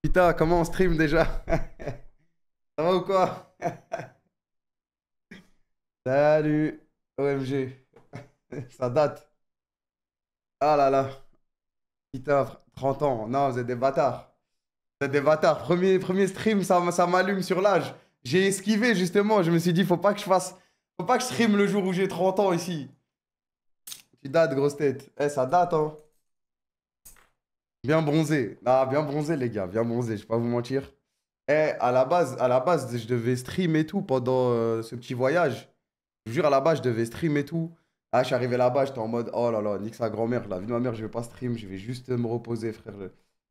Putain, comment on stream déjà? Ça va ou quoi? Salut, OMG. Ça date. Ah là là. Putain, 30 ans. Non, vous êtes des bâtards. Vous êtes des bâtards. Premier stream, ça m'allume sur l'âge. J'ai esquivé justement. Je me suis dit, faut pas que je fasse. Faut pas que je stream le jour où j'ai 30 ans ici. Tu dates, grosse tête. Eh, ça date, hein. Bien bronzé. Ah, bien bronzé, les gars. Bien bronzé, je vais pas vous mentir. Eh, à la base, je devais stream et tout pendant ce petit voyage. Je vous jure, à la base, je devais stream et tout. Ah, je suis arrivé là-bas, j'étais en mode, oh là là, nique sa grand-mère. La vie de ma mère, je vais pas stream, je vais juste me reposer, frère.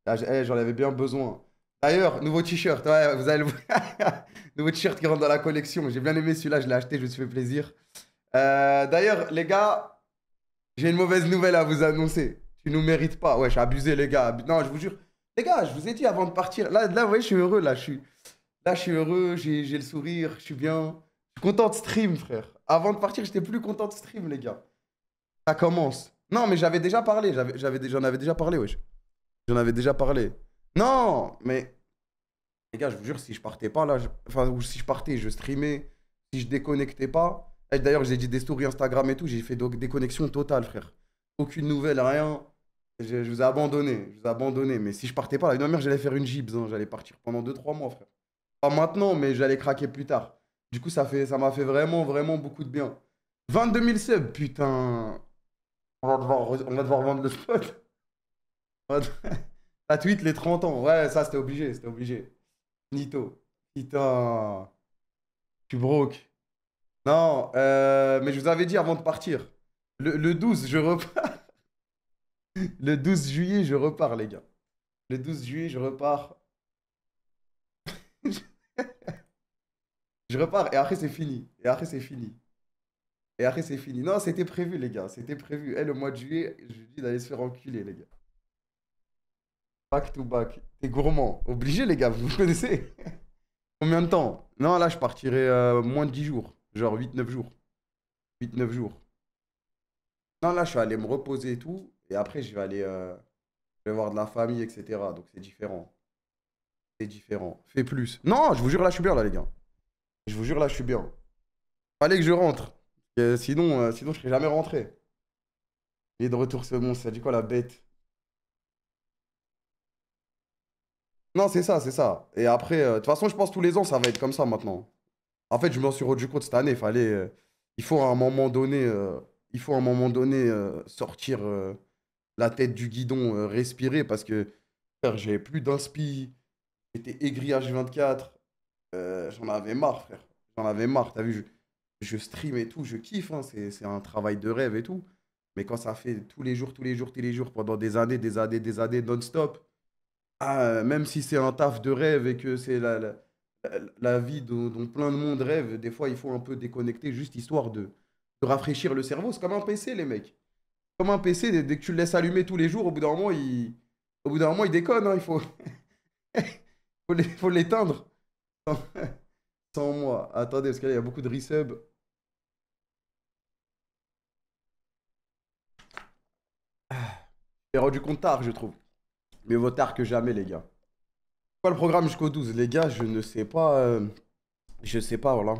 Là, j'en avais bien besoin. D'ailleurs, nouveau t-shirt, ouais, vous allez le nouveau t-shirt qui rentre dans la collection. J'ai bien aimé celui-là, je l'ai acheté, je me suis fait plaisir. D'ailleurs, les gars, j'ai une mauvaise nouvelle à vous annoncer. Tu nous mérites pas. Ouais, je suis abusé, les gars. Non, je vous jure. Les gars, je vous ai dit avant de partir. Là, vous voyez, je suis heureux. Là, je suis heureux. J'ai le sourire. Je suis bien. Je suis content de stream, frère. Avant de partir, j'étais plus content de stream, les gars. Ça commence. Non, mais j'avais déjà parlé. J'en avais déjà parlé, wesh. J'en avais déjà parlé. Non, mais les gars, je vous jure, si je partais pas là, enfin, ou si je partais, je streamais, si je déconnectais pas. Et d'ailleurs, j'ai dit des stories Instagram et tout, j'ai fait donc déconnexion totale, frère. Aucune nouvelle, rien. Je vous ai abandonné, je vous ai abandonné. Mais si je partais pas, la dernière, j'allais faire une gibs, hein. J'allais partir pendant 2 3 mois, frère. Pas maintenant, mais j'allais craquer plus tard. Du coup, ça m'a fait vraiment, vraiment beaucoup de bien. 22 000 subs, putain. On va devoir vendre le spot. On va- La tweet, les 30 ans. Ouais, ça, c'était obligé, c'était obligé. Nito. Putain, tu broke. Non, mais je vous avais dit avant de partir. Le 12, je repars. Le 12 juillet, je repars, les gars. Le 12 juillet, je repars. Je repars et après, c'est fini. Et après, c'est fini. Et après, c'est fini. Non, c'était prévu, les gars. C'était prévu. Et le mois de juillet, je lui dis d'aller se faire enculer, les gars. Back to back. T'es gourmand. Obligé, les gars, vous me connaissez. Combien de temps? Non, là, je partirai moins de 10 jours. Genre 8 9 jours. 8 9 jours. Non, là, je suis allé me reposer et tout. Et après, je vais voir de la famille, etc. Donc, c'est différent. C'est différent. Fais plus. Non, je vous jure, là, je suis bien, là, les gars. Je vous jure, là, je suis bien. Fallait que je rentre. Sinon, je serais jamais rentré. Il est de retour, ce monstre. Ça dit quoi, la bête? Non, c'est ça, c'est ça. Et après, de toute façon, je pense tous les ans, ça va être comme ça maintenant. En fait, je m'en suis rendu compte cette année. Il faut à un moment donné, sortir la tête du guidon, respirer parce que frère, j'avais plus d'inspi. J'étais aigri H24. J'en avais marre, frère. J'en avais marre. T'as vu, je stream et tout, je kiffe, hein. C'est un travail de rêve et tout. Mais quand ça fait tous les jours, tous les jours, tous les jours, pendant des années, des années, des années, non-stop, même si c'est un taf de rêve et que c'est la vie dont plein de monde rêve, des fois, il faut un peu déconnecter juste histoire de rafraîchir le cerveau. C'est comme un PC, les mecs. Comme un PC, dès que tu le laisses allumer tous les jours, au bout d'un moment, il déconne, hein. Faut l'éteindre. Sans moi. Attendez, parce qu'il y a beaucoup de resub. J'ai rendu compte tard, je trouve. Mais vaut tard que jamais, les gars. Quoi le programme jusqu'au 12? Les gars, je ne sais pas. Je sais pas, voilà.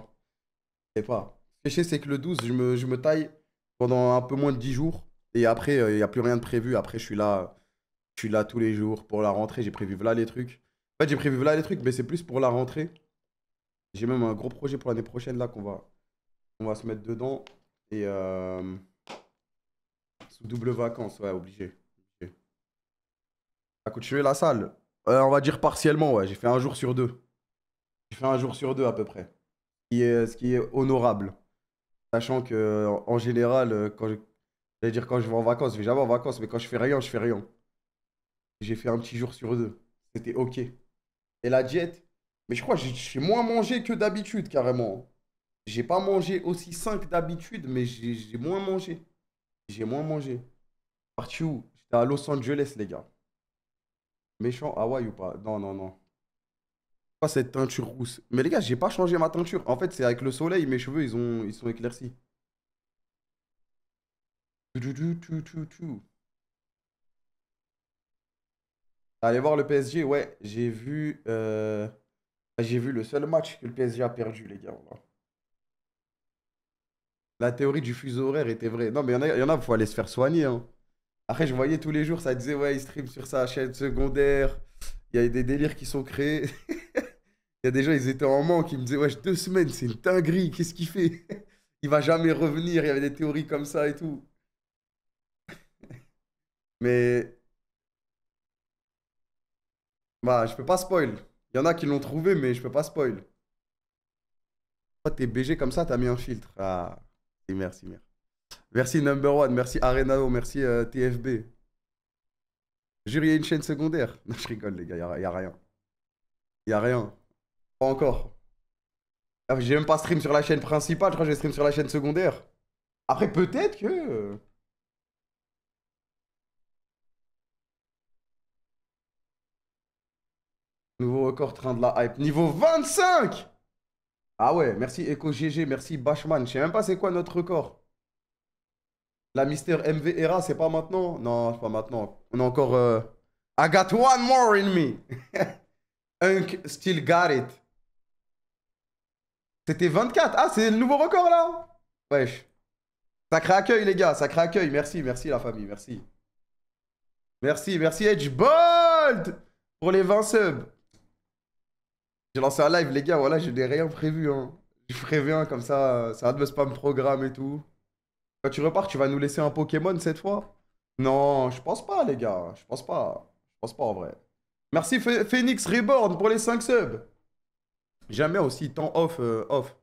Je sais pas. Ce que je sais, c'est que le 12, je me taille pendant un peu moins de 10 jours. Et après, il n'y a plus rien de prévu. Après, je suis là tous les jours pour la rentrée. J'ai prévu voilà les trucs. En fait, j'ai prévu voilà les trucs, mais c'est plus pour la rentrée. J'ai même un gros projet pour l'année prochaine là qu'on va se mettre dedans. Et sous double vacances, ouais, obligé. Obligé. À continuer la salle. On va dire partiellement, ouais. J'ai fait un jour sur deux. J'ai fait un jour sur deux à peu près. Ce qui est honorable. Sachant que en général, j'allais dire quand je vais en vacances, je vais jamais en vacances, mais quand je fais rien, je fais rien. J'ai fait un petit jour sur deux. C'était OK. Et la diète, mais je crois que j'ai moins mangé que d'habitude, carrément. J'ai pas mangé aussi sain que d'habitude, mais j'ai moins mangé. J'ai moins mangé. Parti où? J'étais à Los Angeles, les gars. Méchant, Hawaï ou pas? Non, non, non. Pas cette teinture rousse. Mais les gars, j'ai pas changé ma teinture. En fait, c'est avec le soleil, mes cheveux, ils sont éclaircis. Tu, tu, tu, tu, tu. Allez voir le PSG, ouais, j'ai vu le seul match que le PSG a perdu, les gars. Voilà. La théorie du fuseau horaire était vraie. Non, mais il faut aller se faire soigner, hein. Après, je voyais tous les jours, ça disait, ouais, il stream sur sa chaîne secondaire. Il y a des délires qui sont créés. Il y a des gens, ils étaient en manque, ils me disaient, wesh, 2 semaines, c'est une dinguerie, qu'est-ce qu'il fait? Il va jamais revenir, il y avait des théories comme ça et tout. Mais, bah, je peux pas spoil. Il y en a qui l'ont trouvé, mais je peux pas spoil. Toi, t'es BG comme ça, t'as mis un filtre. Ah, merci, merci. Merci Number One, merci Arenao, merci TFB. Jure, il y a une chaîne secondaire. Non, je rigole, les gars, y a rien. Y a rien. Pas encore. Ah, j'ai même pas stream sur la chaîne principale, je crois que je vais stream sur la chaîne secondaire. Après, peut-être que. Nouveau record, train de la hype. Niveau 25! Ah ouais, merci Echo GG, merci Bashman. Je sais même pas c'est quoi notre record. La Mister MV Era, c'est pas maintenant? Non, c'est pas maintenant. On a encore. I got one more in me. Unk still got it. C'était 24. Ah, c'est le nouveau record là? Wesh. Sacré accueil, les gars, sacré accueil. Merci, merci la famille, merci. Merci, merci Edgebold pour les 20 subs. J'ai lancé un live, les gars, voilà, je n'ai rien prévu, hein. Je préviens, comme ça va de me spam programme et tout. Quand tu repars, tu vas nous laisser un Pokémon cette fois? Non, je pense pas, les gars. Je pense pas. Je pense pas en vrai. Merci Phoenix Reborn pour les 5 subs. Jamais aussi tant off, off.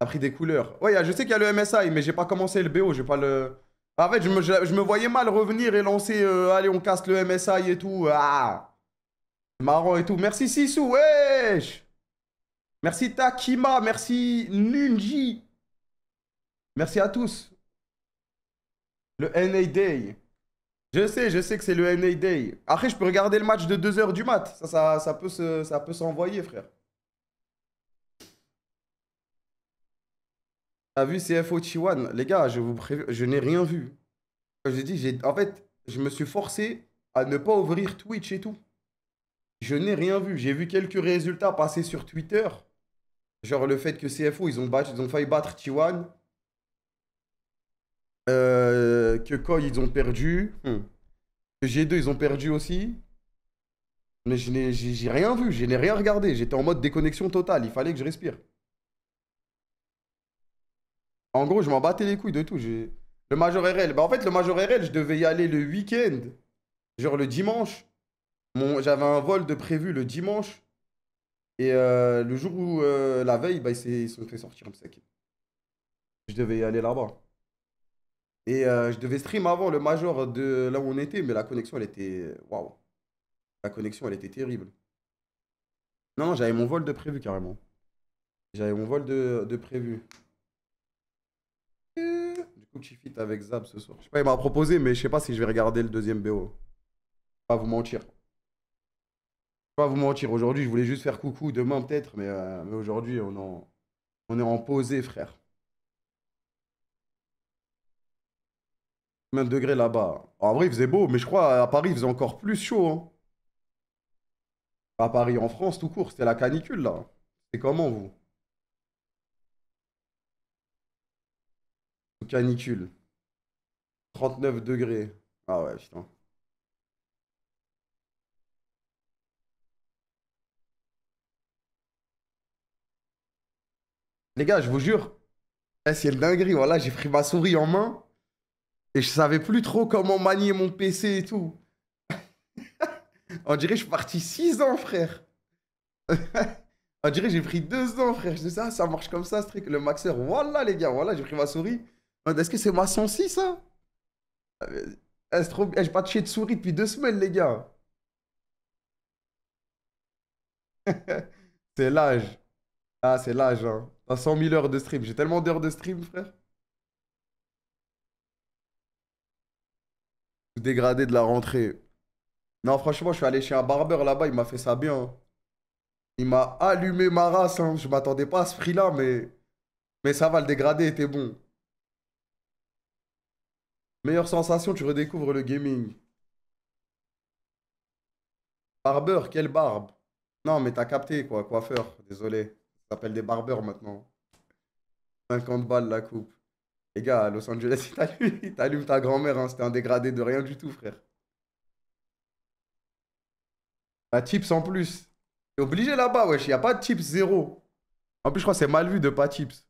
A pris des couleurs. Ouais, je sais qu'il y a le MSI, mais j'ai pas commencé le BO, j'ai pas le... En fait, je me voyais mal revenir et lancer, allez, on casse le MSI et tout. Ah, marrant et tout. Merci Sissou, wesh. Merci Takima, merci Nunji. Merci à tous. Le NA Day. Je sais que c'est le NA Day. Après, je peux regarder le match de 2 h du mat. Ça peut s'envoyer, frère. T'as vu CFO Chiwan? Les gars, je vous préviens, je n'ai rien vu. Comme j'ai dit, en fait, je me suis forcé à ne pas ouvrir Twitch et tout. Je n'ai rien vu. J'ai vu quelques résultats passer sur Twitter. Genre le fait que CFO, ils ont failli battre T1. Que Koi, ils ont perdu. Que G2, ils ont perdu aussi. Mais j'ai rien vu. Je n'ai rien regardé. J'étais en mode déconnexion totale. Il fallait que je respire. En gros, je m'en battais les couilles de tout. Le Major RL. Bah, en fait, le Major RL, je devais y aller le week-end. Genre le dimanche. J'avais un vol de prévu le dimanche. Et le jour où, la veille, bah, ils se sont fait sortir un sec. Je devais y aller là-bas. Et je devais stream avant le Major de là où on était, mais la connexion, elle était... Waouh. La connexion, elle était terrible. Non, non, j'avais mon vol de prévu carrément. J'avais mon vol de prévu. Du coup, tu fit avec Zab ce soir. Je sais pas, il m'a proposé, mais je sais pas si je vais regarder le deuxième BO. Pas vous mentir. Pas vous mentir. Aujourd'hui, je voulais juste faire coucou. Demain, peut-être, mais aujourd'hui, on est en posé, frère. Combien de degrés là-bas? En vrai, il faisait beau, mais je crois à Paris, il faisait encore plus chaud, hein. À Paris, en France, tout court, c'était la canicule, là. C'est comment, vous? Canicule. 39 degrés. Ah ouais, putain. Les gars, je vous jure, c'est le dinguerie. Voilà, j'ai pris ma souris en main et je savais plus trop comment manier mon PC et tout. On dirait que je suis parti 6 ans, frère. On dirait que j'ai pris 2 ans, frère. Je dis ça marche comme ça, ce truc. Le maxeur, voilà, les gars, voilà, j'ai pris ma souris. Est-ce que c'est ma 106, ça? C'est trop... J'ai pas touché de souris depuis 2 semaines, les gars. C'est l'âge. Ah, c'est l'âge, hein. T'as 100 000 heures de stream. J'ai tellement d'heures de stream, frère. Tout dégradé de la rentrée. Non, franchement, je suis allé chez un barbeur là-bas, il m'a fait ça bien. Il m'a allumé ma race, hein. Je m'attendais pas à ce prix-là, mais ça va, le dégradé était bon. Meilleure sensation, tu redécouvres le gaming. Barbeur, quelle barbe? Non, mais t'as capté, quoi. Coiffeur, désolé. Ça s'appelle des barbeurs maintenant. 50 balles la coupe. Les gars, à Los Angeles, t'allumes ta grand-mère, hein. C'était un dégradé de rien du tout, frère. La chips en plus. T'es obligé là-bas, wesh. Y a pas de chips zéro. En plus, je crois que c'est mal vu de pas chips.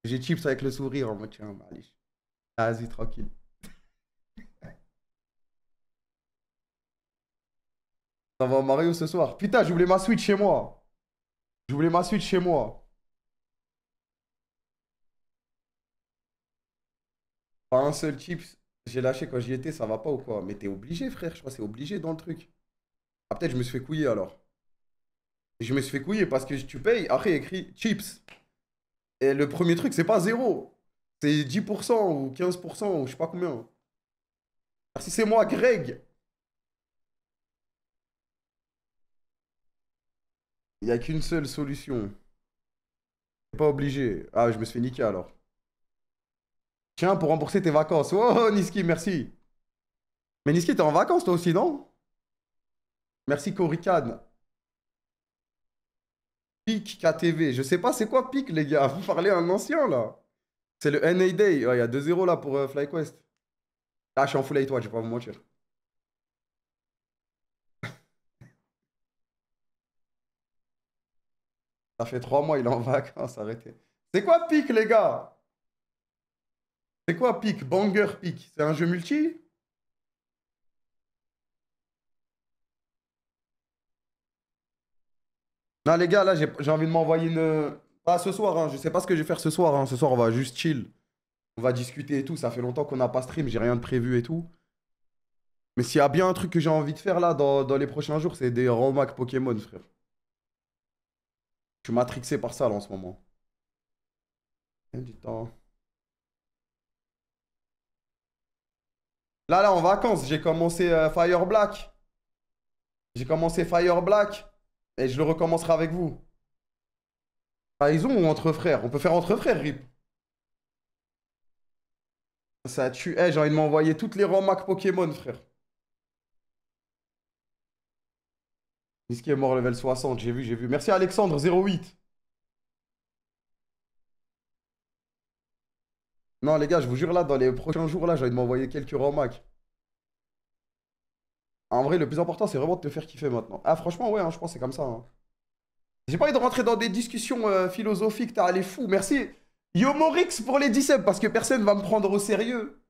J'ai chips avec le sourire en mode, tiens, bah, allez. Vas-y, tranquille. Ça va au Mario ce soir. Putain, je voulais ma Switch chez moi. Je voulais ma Switch chez moi. Pas un seul chips. J'ai lâché quand j'y étais, ça va pas ou quoi? Mais t'es obligé, frère. Je crois que c'est obligé dans le truc. Ah, peut-être je me suis fait couiller alors. Je me suis fait couiller parce que tu payes. Après, il y a écrit chips. Et le premier truc, c'est pas zéro. C'est 10% ou 15% ou je sais pas combien. Si c'est moi, Greg, il n'y a qu'une seule solution. T'es pas obligé. Ah, je me suis fait niquer alors. Tiens, pour rembourser tes vacances. Oh, Niski, merci. Mais Niski, t'es en vacances toi aussi, non? Merci, Corican. PIC KTV. Je sais pas c'est quoi PIC, les gars. Vous parlez à un ancien, là. C'est le NA Day. Ouais, il y a 2-0 là pour FlyQuest. Ah, je suis en full A toi, je vais pas vous mentir. Ça fait 3 mois, il est en vacances, arrêtez. C'est quoi PIC, les gars? C'est quoi PIC? Banger PIC. C'est un jeu multi? Non, les gars, là, j'ai envie de m'envoyer une. Pas ce soir, hein. Je sais pas ce que je vais faire ce soir, hein. Ce soir, on va juste chill. On va discuter et tout. Ça fait longtemps qu'on n'a pas stream, j'ai rien de prévu et tout. Mais s'il y a bien un truc que j'ai envie de faire là dans les prochains jours, c'est des romacs Pokémon, frère. Je suis matrixé par ça là en ce moment. Du temps. Là, en vacances, j'ai commencé Fire Black. J'ai commencé Fire Black et je le recommencerai avec vous. Trahison ou entre frères? On peut faire entre frères, Rip. Ça tue. Eh, j'ai envie de m'envoyer toutes les romacs Pokémon, frère. Niski est mort level 60, j'ai vu, j'ai vu. Merci Alexandre 08. Non, les gars, je vous jure, là, dans les prochains jours, là, j'ai envie de m'envoyer quelques romacs. En vrai, le plus important, c'est vraiment de te faire kiffer maintenant. Ah, franchement, ouais, hein, je pense que c'est comme ça, hein. J'ai pas envie de rentrer dans des discussions philosophiques, t'as les fous. Merci. Yomorix pour les 17, parce que personne va me prendre au sérieux.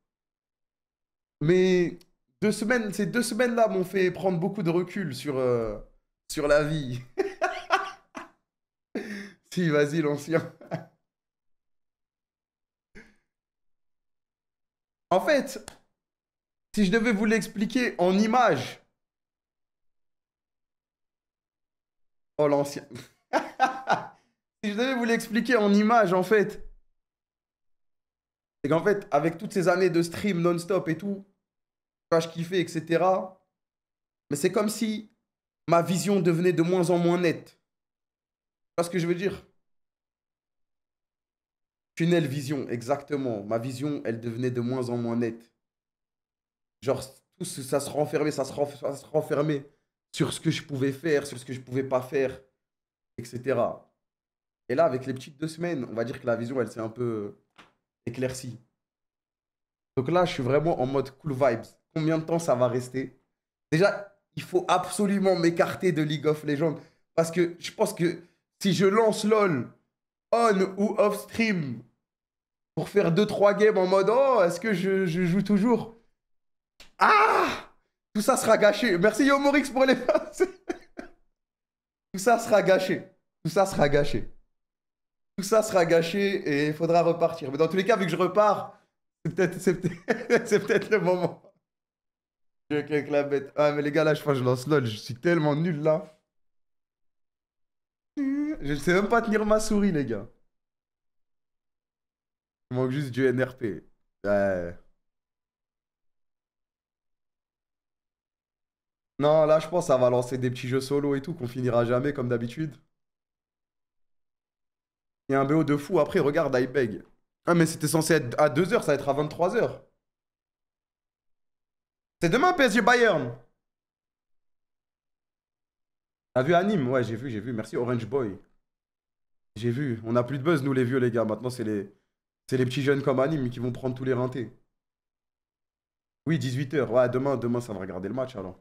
Mais 2 semaines, ces 2 semaines-là m'ont fait prendre beaucoup de recul sur la vie. Si, vas-y, l'ancien. En fait, si je devais vous l'expliquer en images. Oh, l'ancien. Si je devais vous l'expliquer en images, en fait, c'est qu'en fait, avec toutes ces années de stream non-stop et tout, je kiffais, etc. Mais c'est comme si ma vision devenait de moins en moins nette. Tu vois ce que je veux dire? Tunnel vision, exactement. Ma vision, elle devenait de moins en moins nette. Genre, ça se renfermait, ça se renfermait sur ce que je pouvais faire, sur ce que je pouvais pas faire, etc. Et là, avec les petites 2 semaines, on va dire que la vision, elle s'est un peu éclaircie. Donc là, je suis vraiment en mode cool vibes. Combien de temps ça va rester? Déjà, il faut absolument m'écarter de League of Legends. Parce que je pense que si je lance LOL on ou off stream pour faire 2-3 games en mode oh, est-ce que je joue toujours? Ah! Tout ça sera gâché. Merci Yomorix pour les passes. Tout ça sera gâché. Tout ça sera gâché. Tout ça sera gâché et il faudra repartir. Mais dans tous les cas, vu que je repars, c'est peut-être le moment. Je avec la bête. Ah, mais les gars, là, je crois que je lance LOL. Je suis tellement nul là. Je sais même pas tenir ma souris, les gars. Il manque juste du NRP. Ouais. Non, là, je pense que ça va lancer des petits jeux solo et tout qu'on finira jamais comme d'habitude. Il y a un BO de fou. Après, regarde, I beg. Ah, mais c'était censé être à 2h, ça va être à 23h. C'est demain, PSG Bayern. T'as vu Anime? Ouais, j'ai vu, j'ai vu. Merci Orange Boy. J'ai vu. On a plus de buzz, nous les vieux, les gars. Maintenant, c'est les petits jeunes comme Anime qui vont prendre tous les rintés. Oui, 18 h. Ouais, demain, ça va regarder le match alors.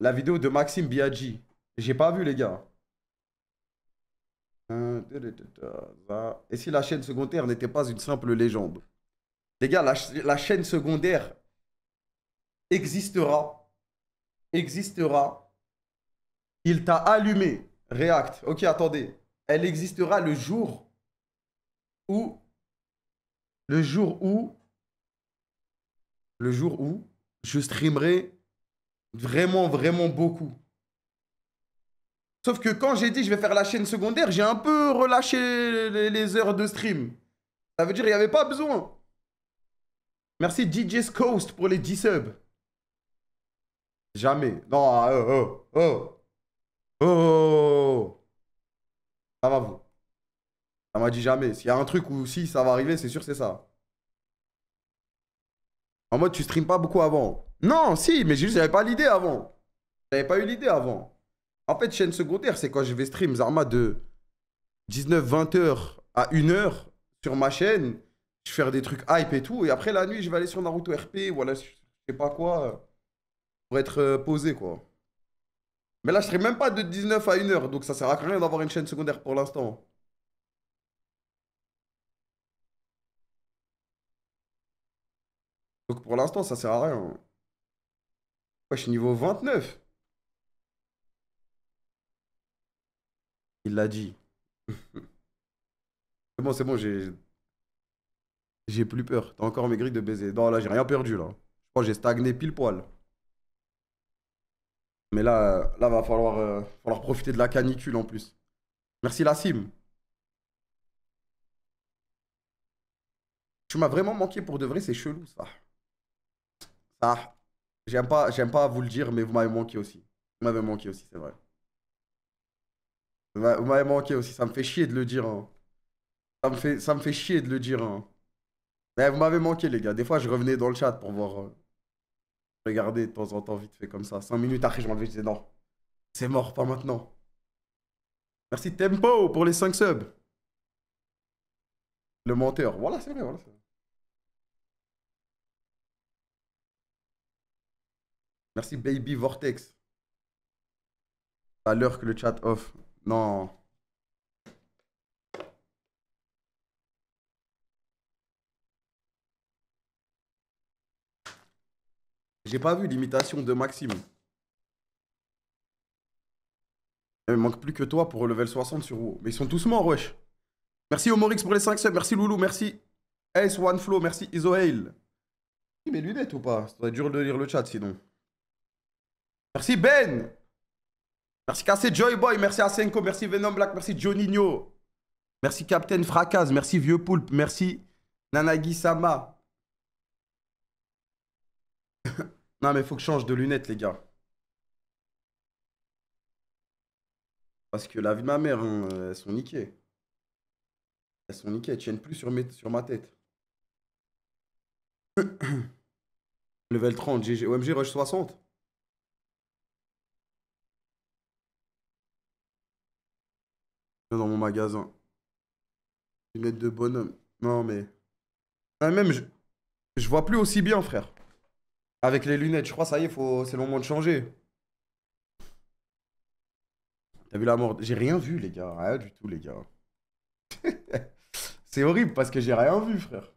La vidéo de Maxime Biaggi. J'ai pas vu, les gars. Et si la chaîne secondaire n'était pas une simple légende? Les gars, la chaîne secondaire existera. Existera. Il t'a allumé. React. Ok, attendez. Elle existera où, le jour où, le jour où je streamerai vraiment, vraiment beaucoup. Sauf que quand j'ai dit je vais faire la chaîne secondaire, j'ai un peu relâché les heures de stream. Ça veut dire qu'il n'y avait pas besoin. Merci DJ's Coast pour les 10 subs. Jamais. Non, oh. Ça va vous. Ça m'a dit jamais. S'il y a un truc où si ça va arriver, c'est sûr c'est ça. En mode tu streams pas beaucoup avant. Non, si, mais juste j'avais pas l'idée avant. J'avais pas eu l'idée avant. En fait, chaîne secondaire, c'est quand je vais stream Zarma de 19-20 heures à 1 heure sur ma chaîne. Je vais faire des trucs hype et tout. Et après, la nuit, je vais aller sur Naruto RP. Voilà, je sais pas quoi. Pour être posé, quoi. Mais là, je serai même pas de 19 à 1 heure. Donc, ça sert à rien d'avoir une chaîne secondaire pour l'instant. Donc, pour l'instant, ça sert à rien. Ouais, je suis niveau 29. Il l'a dit. C'est bon, j'ai plus peur. T'as encore maigri de baiser. Non, là, j'ai rien perdu, là. Je crois que j'ai stagné pile poil. Mais là, va falloir profiter de la canicule en plus. Merci la sim. Tu m'as vraiment manqué pour de vrai, c'est chelou ça. Ça, j'aime pas vous le dire, mais vous m'avez manqué aussi. Vous m'avez manqué aussi, c'est vrai. Vous m'avez manqué aussi, ça me fait chier de le dire, hein. Ça me fait chier de le dire, hein. Mais vous m'avez manqué, les gars. Des fois, je revenais dans le chat pour voir, regarder de temps en temps, vite fait comme ça. 5 minutes après, je m'enlevais, je disais non, c'est mort, pas maintenant. Merci Tempo pour les 5 subs. Le menteur. Voilà, c'est vrai, voilà. Merci Baby Vortex. À l'heure que le chat off. Non. J'ai pas vu l'imitation de Maxime. Il me manque plus que toi pour level 60 sur WoW. Mais ils sont tous morts, wesh. Merci Omorix pour les 5 subs. Merci Loulou. Merci Ace One Flow. Merci Isohail. Mes lunettes ou pas? Ça doit être dur de lire le chat sinon. Merci Ben. Merci Cassé Joyboy. Merci Asenko. Merci Venom Black. Merci Joninho. Merci Captain Fracas. Merci Vieux Poulpe. Merci Nanagi Sama. Non, mais faut que je change de lunettes, les gars. Parce que la vie de ma mère, hein, elles sont niquées. Elles sont niquées. Elles tiennent plus sur ma tête. Level 30. GG. OMG Rush 60. Dans mon magasin. Lunettes de bonhomme. Non, mais. Ah, même, je vois plus aussi bien, frère. Avec les lunettes, je crois, ça y est, c'est le moment de changer. T'as vu la mort? J'ai rien vu, les gars. Rien du tout, les gars. C'est horrible parce que j'ai rien vu, frère.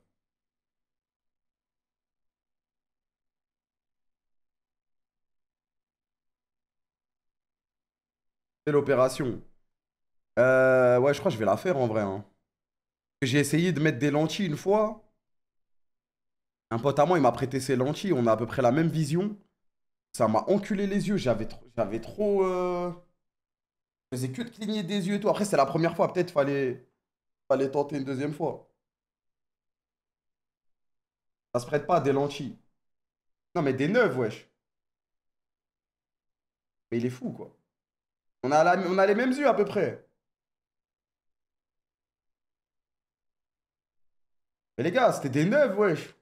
C'est l'opération. Ouais, je crois que je vais la faire en vrai, hein. J'ai essayé de mettre des lentilles une fois. Un pote à moi, il m'a prêté ses lentilles. On a à peu près la même vision. Ça m'a enculé les yeux. J'avais trop. Je faisais que de cligner des yeux et tout. Après, c'est la première fois. Peut-être fallait tenter une deuxième fois. Ça se prête pas à des lentilles. Non, mais des neuves, wesh. Mais il est fou, quoi. On a les mêmes yeux à peu près. Mais les gars, c'était des neuves, wesh.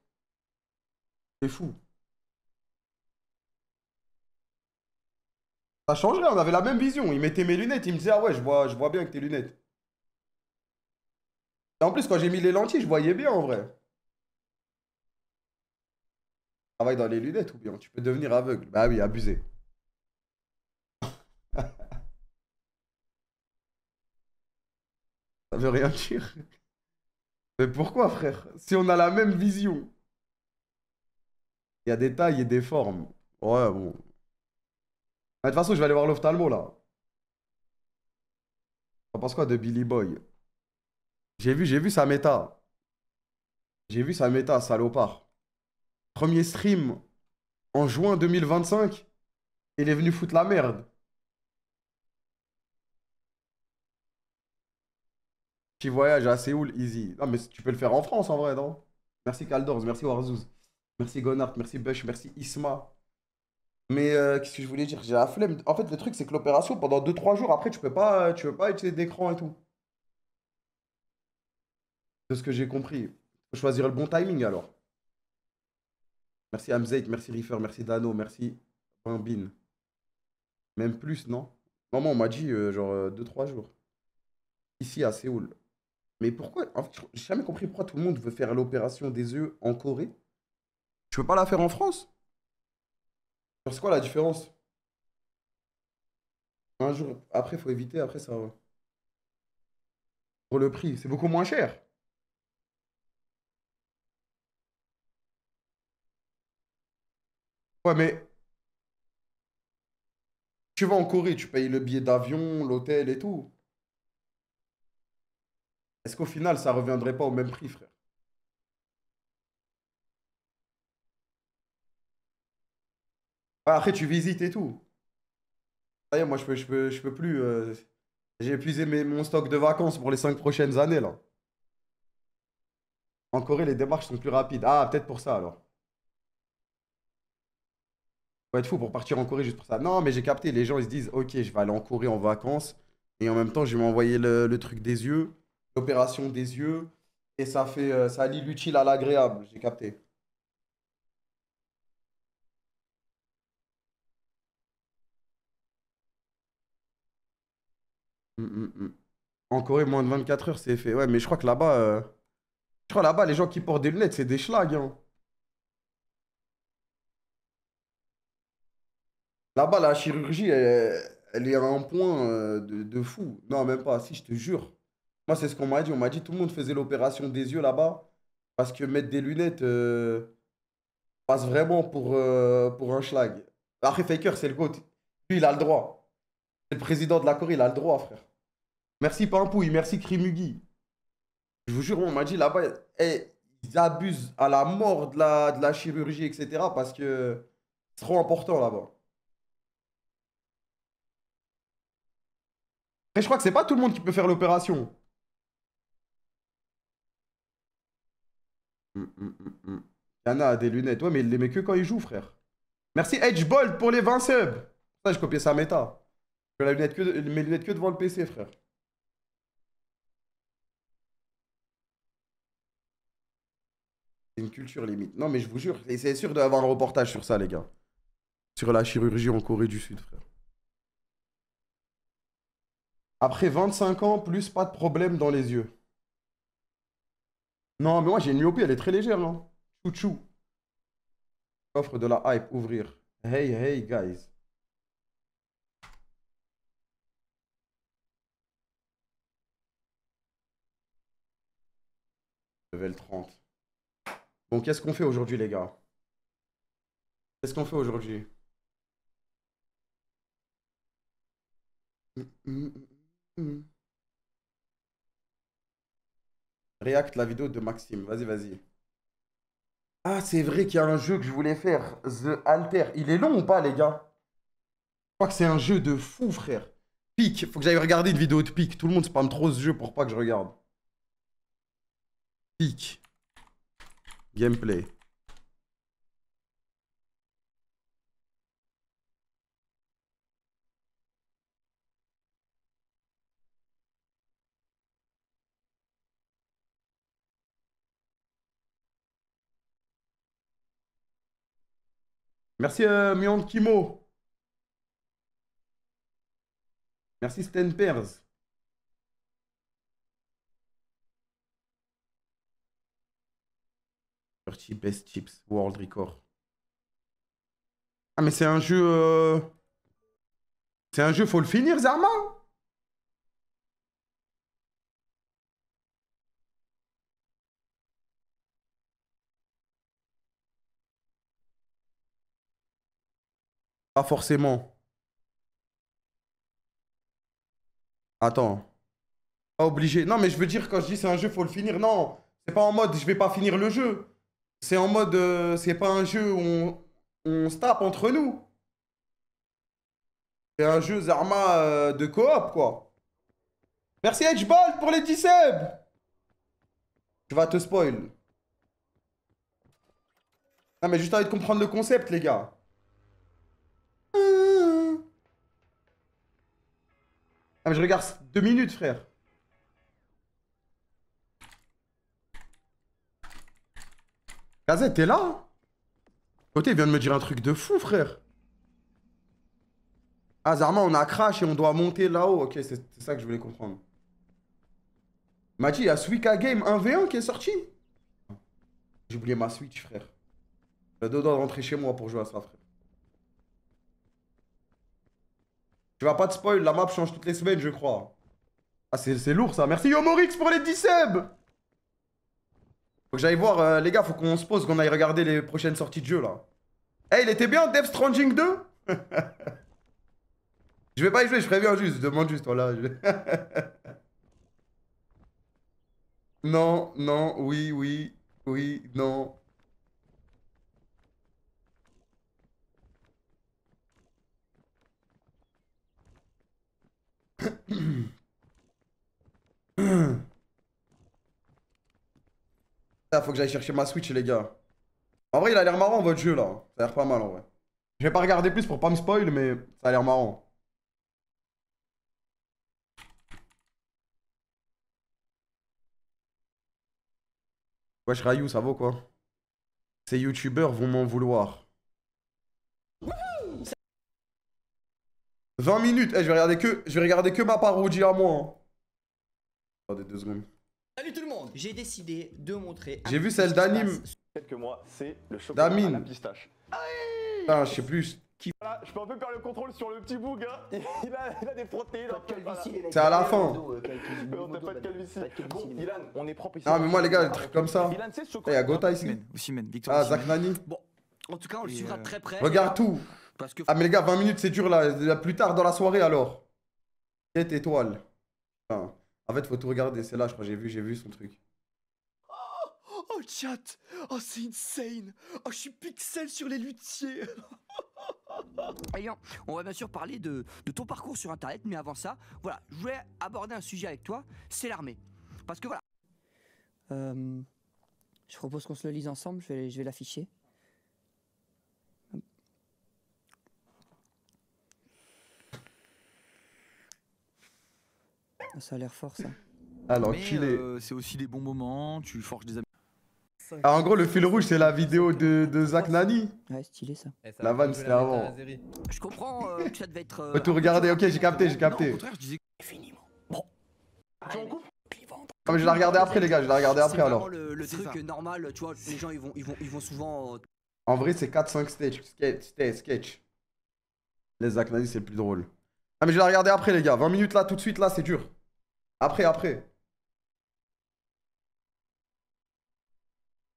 C'est fou. Ça changerait, on avait la même vision. Il mettait mes lunettes, il me disait, ah ouais, je vois bien avec tes lunettes. Et en plus, quand j'ai mis les lentilles, je voyais bien en vrai. Travaille dans les lunettes ou bien tu peux devenir aveugle. Bah oui, abusé. Ça veut rien dire. Mais pourquoi, frère? Si on a la même vision, il y a des tailles et des formes. Ouais, bon. Mais de toute façon, je vais aller voir l'ophtalmo là. T'en penses quoi de Billy Boy? J'ai vu sa méta. J'ai vu sa méta, salopard. Premier stream en juin 2025. Il est venu foutre la merde. Petit voyage à Séoul, easy. Non, mais tu peux le faire en France en vrai, non? Merci Caldors, merci Warzouz. Merci Gonart, merci Bush, merci Isma. Mais qu'est-ce que je voulais dire? J'ai la flemme. En fait, le truc, c'est que l'opération, pendant 2 3 jours, après, tu peux pas utiliser d'écran et tout. De ce que j'ai compris. Faut choisir le bon timing alors. Merci Hamzeit, merci Reefer, merci Dano, merci Bambin. Même plus, non? Maman, on m'a dit genre 2 3 jours. Ici à Séoul. Mais pourquoi? En fait, j'ai jamais compris pourquoi tout le monde veut faire l'opération des yeux en Corée. Tu peux pas la faire en France? C'est quoi la différence? Un jour, après, faut éviter, après, ça va. Pour le prix, c'est beaucoup moins cher. Ouais, mais tu vas en Corée, tu payes le billet d'avion, l'hôtel et tout. Est-ce qu'au final, ça reviendrait pas au même prix, frère? Ah, après, tu visites et tout. Ça y est, moi, je peux plus. J'ai épuisé mon stock de vacances pour les 5 prochaines années, là. En Corée, les démarches sont plus rapides. Ah, peut-être pour ça, alors. Faut être fou pour partir en Corée juste pour ça. Non, mais j'ai capté. Les gens, ils se disent, OK, je vais aller en Corée en vacances. Et en même temps, je vais m'envoyer le truc des yeux, l'opération des yeux. Et ça lie l'utile à l'agréable. J'ai capté. Hum, hum, hum. En Corée, moins de 24 heures, c'est fait. Ouais, mais je crois là-bas, les gens qui portent des lunettes, c'est des schlags, hein. Là-bas, la chirurgie, elle est à un point de fou. Non, même pas. Si, je te jure. Moi, c'est ce qu'on m'a dit. On m'a dit tout le monde faisait l'opération des yeux là-bas parce que mettre des lunettes passe vraiment pour un schlag. Après, Faker, c'est le GOAT. Lui, il a le droit. C'est le président de la Corée, il a le droit, frère. Merci Pampouille, merci Krimugi. Je vous jure, on m'a dit là-bas, eh, ils abusent à la mort de la chirurgie, etc. parce que c'est trop important là-bas. Mais je crois que c'est pas tout le monde qui peut faire l'opération. Yana a des lunettes. Ouais, mais il les met que quand il joue, frère. Merci Edgebolt pour les 20 subs. Ça, j'ai copié sa méta. Je mets mes lunettes que devant le PC, frère. C'est une culture limite. Non, mais je vous jure, et c'est sûr d'avoir un reportage sur ça, les gars. Sur la chirurgie en Corée du Sud, frère. Après 25 ans, plus pas de problème dans les yeux. Non, mais moi, j'ai une myopie, elle est très légère, non? Chouchou. Offre de la hype, ouvrir. Hey, hey, guys. Level 30. Bon, qu'est-ce qu'on fait aujourd'hui, les gars? Qu'est-ce qu'on fait aujourd'hui? Hum, hum, hum. React la vidéo de Maxime. Vas-y, vas-y. Ah, c'est vrai qu'il y a un jeu que je voulais faire. The Alter. Il est long ou pas, les gars? Je crois que c'est un jeu de fou, frère. Peak. Faut que j'aille regarder une vidéo de Peak. Tout le monde spamme trop ce jeu pour pas que je regarde. Peak. Gameplay. Merci, Myan Kimo. Merci Sten Pers. Dirty Best Chips, World Record. Ah mais c'est un jeu... C'est un jeu, faut le finir, Zarma. Pas forcément. Attends. Pas obligé. Non mais je veux dire, quand je dis c'est un jeu, faut le finir. Non, c'est pas en mode je vais pas finir le jeu. C'est en mode... c'est pas un jeu où on se tape entre nous. C'est un jeu Zarma de coop, quoi. Merci Edgeball pour les 10 subs. Je vais te spoil. Non mais juste envie de comprendre le concept, les gars. Ah mais je regarde 2 minutes, frère. Kazet, t'es là? Côté, il vient de me dire un truc de fou, frère. Ah, Zarma, on a crash et on doit monter là-haut. Ok, c'est ça que je voulais comprendre. Il m'a dit, il y a Suika Game 1v1 qui est sorti. J'ai oublié ma Switch, frère. J'ai deux doigts de rentrer chez moi pour jouer à ça, frère. Tu vas pas te spoil, la map change toutes les semaines, je crois. Ah, c'est lourd, ça. Merci Yomorix pour les 10 subs. Faut que j'aille voir, les gars, faut qu'on se pose, qu'on aille regarder les prochaines sorties de jeu, là. Eh, il était bien, Death Stranding 2. Je vais pas y jouer, je préviens juste, je demande juste, voilà. Non, non, oui, oui, oui, non. Ah, faut que j'aille chercher ma Switch, les gars. En vrai, il a l'air marrant, votre jeu, là. Ça a l'air pas mal, en vrai. Je vais pas regarder plus pour pas me spoil, mais ça a l'air marrant. Wesh, Rayou, ça vaut quoi? Ces youtubeurs vont m'en vouloir. 20 minutes, eh, je vais regarder que ma parodie à moi, hein. Attendez 2 secondes. Salut tout le monde, j'ai décidé de montrer... J'ai vu celle d'Anime. Quelques mois, c'est le chocolat à la D'Amine. pistache. Putain, je sais plus. Voilà, je peux un peu perdre le contrôle sur le petit boug, hein. Il a des protéines. C'est à la fin. On n'a pas de calvitie. Bon, Ilan, on est propre ici. Ah, mais moi, les gars, des trucs comme ça. Ilan, c'est ce Eh, chocolat. y'a Gotha ici. Ah, Zach Nani. Bon, en tout cas, on le suivra de très près. Regarde tout. Parce que... Ah, mais les gars, 20 minutes, c'est dur là. Plus tard dans la soirée alors. 7 étoiles. Putain. En fait, faut tout regarder. C'est là, je crois, j'ai vu son truc. Oh, chat. Oh, c'est insane. Oh, je suis pixel sur les luthiers. Ayant, on va bien sûr parler de ton parcours sur internet, mais avant ça, voilà, je voulais aborder un sujet avec toi, c'est l'armée. Parce que voilà. Je propose qu'on se le lise ensemble, je vais l'afficher. Ça a l'air fort, ça. Alors, Mais c'est aussi des bons moments, tu forges des amis. Ah, en gros, le fil rouge, c'est la vidéo de Zach Nani. Ouais, stylé, ça. La vanne, c'était avant. Je comprends que ça devait être... Faut tout regarder. Ok, j'ai capté, j'ai Non, au capté. contraire, je disais C'est fini, bon. Tu en coupes Ah, mais je la regardé après, les gars. Je la regardé après C'est vraiment alors. le C'est truc ça. normal, tu vois, les gens, ils vont souvent... En vrai, c'est 4-5 sketch. Les Zach Nani, c'est le plus drôle. Ah, mais je vais la regarder après, les gars. 20 minutes là, tout de suite là, c'est dur. Après.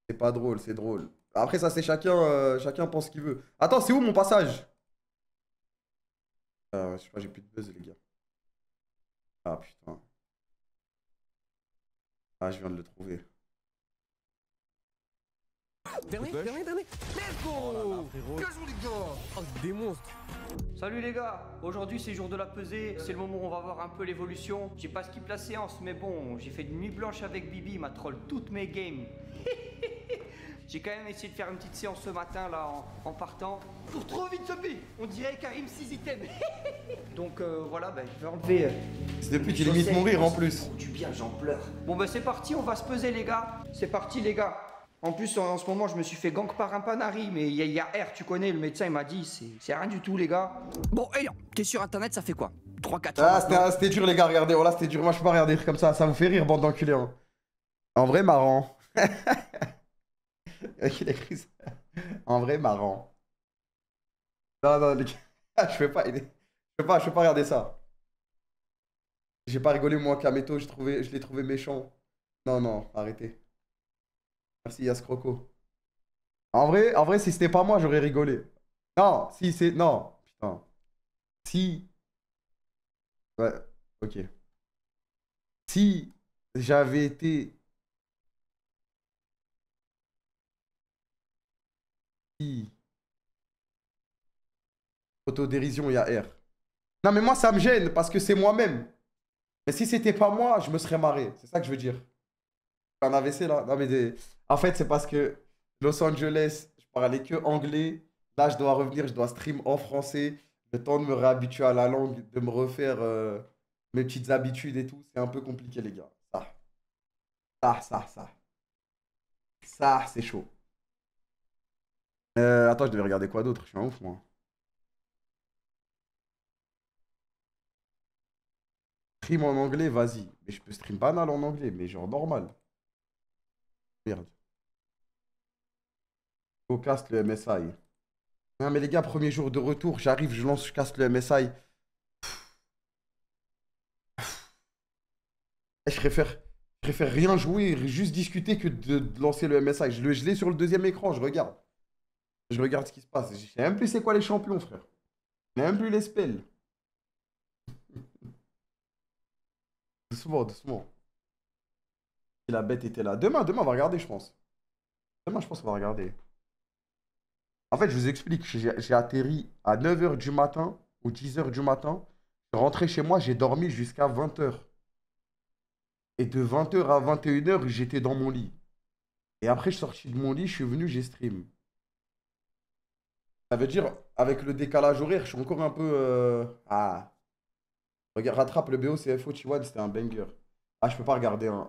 C'est pas drôle, c'est drôle. Après, ça, c'est chacun pense ce qu'il veut. Attends, c'est où mon passage? Je sais pas, j'ai plus de buzz, les gars. Ah, putain. Ah, je viens de le trouver. Dernier. Let's go. Que joue les gars. Oh, des monstres. Salut les gars, aujourd'hui c'est jour de la pesée, c'est le moment où on va voir un peu l'évolution. J'ai pas skippé la séance, mais bon, j'ai fait une nuit blanche avec Bibi, il m'a troll toutes mes games. J'ai quand même essayé de faire une petite séance ce matin là en partant. Pour trop vite Sophie, on dirait qu'un M6 item. Donc voilà, je vais enlever. C'est depuis qu'il imite mourir en plus. Du bien, j'en pleure. Bon c'est parti, on va se peser les gars. C'est parti les gars. En plus, en ce moment, je me suis fait gank par un panari, mais il y a R, tu connais, le médecin, il m'a dit, c'est rien du tout, les gars. Bon, ayant, t'es sur internet, ça fait quoi? 3-4 Ah, ans maintenant. c'était dur, les gars, regardez. Voilà, c'était dur. Moi, je peux pas regarder comme ça. Ça vous fait rire, bande d'enculés. Hein. En vrai, marrant. Il a écrit ça. En vrai, marrant. Non, non, les gars, je peux pas. Je peux pas regarder ça. J'ai pas rigolé, moi, Kameto. Je l'ai trouvé méchant. Non, non, arrêtez. Merci, Yascroco. En vrai, si c'était pas moi, j'aurais rigolé. Non, si c'est. Non, putain. Si. Ouais, ok. Si j'avais été. Si. Autodérision, il y a R. Non, mais moi, ça me gêne parce que c'est moi-même. Mais si c'était pas moi, je me serais marré. C'est ça que je veux dire. Un AVC là? Non, mais en fait, c'est parce que Los Angeles, je parlais que anglais. Là, je dois revenir, je dois stream en français. Le temps de me réhabituer à la langue, de me refaire mes petites habitudes et tout. C'est un peu compliqué, les gars. Ça, c'est chaud. Attends, je devais regarder quoi d'autre? Je suis un ouf, moi. Stream en anglais, vas-y. Mais je peux stream banal en anglais, mais genre normal. Merde. Go casse le MSI. Non, mais les gars, premier jour de retour, j'arrive, je lance, je casse le MSI. Je préfère rien jouer, juste discuter que de lancer le MSI. Je l'ai sur le deuxième écran, je regarde. Je regarde ce qui se passe. Je sais même plus c'est quoi les champions, frère. Je sais même plus les spells. Doucement, doucement. Si la bête était là. Demain, on va regarder, je pense. Demain, je pense qu'on va regarder. En fait, je vous explique. J'ai atterri à 9h du matin ou 10h du matin. Je suis rentré chez moi, j'ai dormi jusqu'à 20h. Et de 20h à 21h, j'étais dans mon lit. Et après, je suis sorti de mon lit, je suis venu, j'ai stream. Ça veut dire, avec le décalage horaire, je suis encore un peu... Ah. Regarde, rattrape le BO CFO T1, c'était un banger. Ah, je peux pas regarder un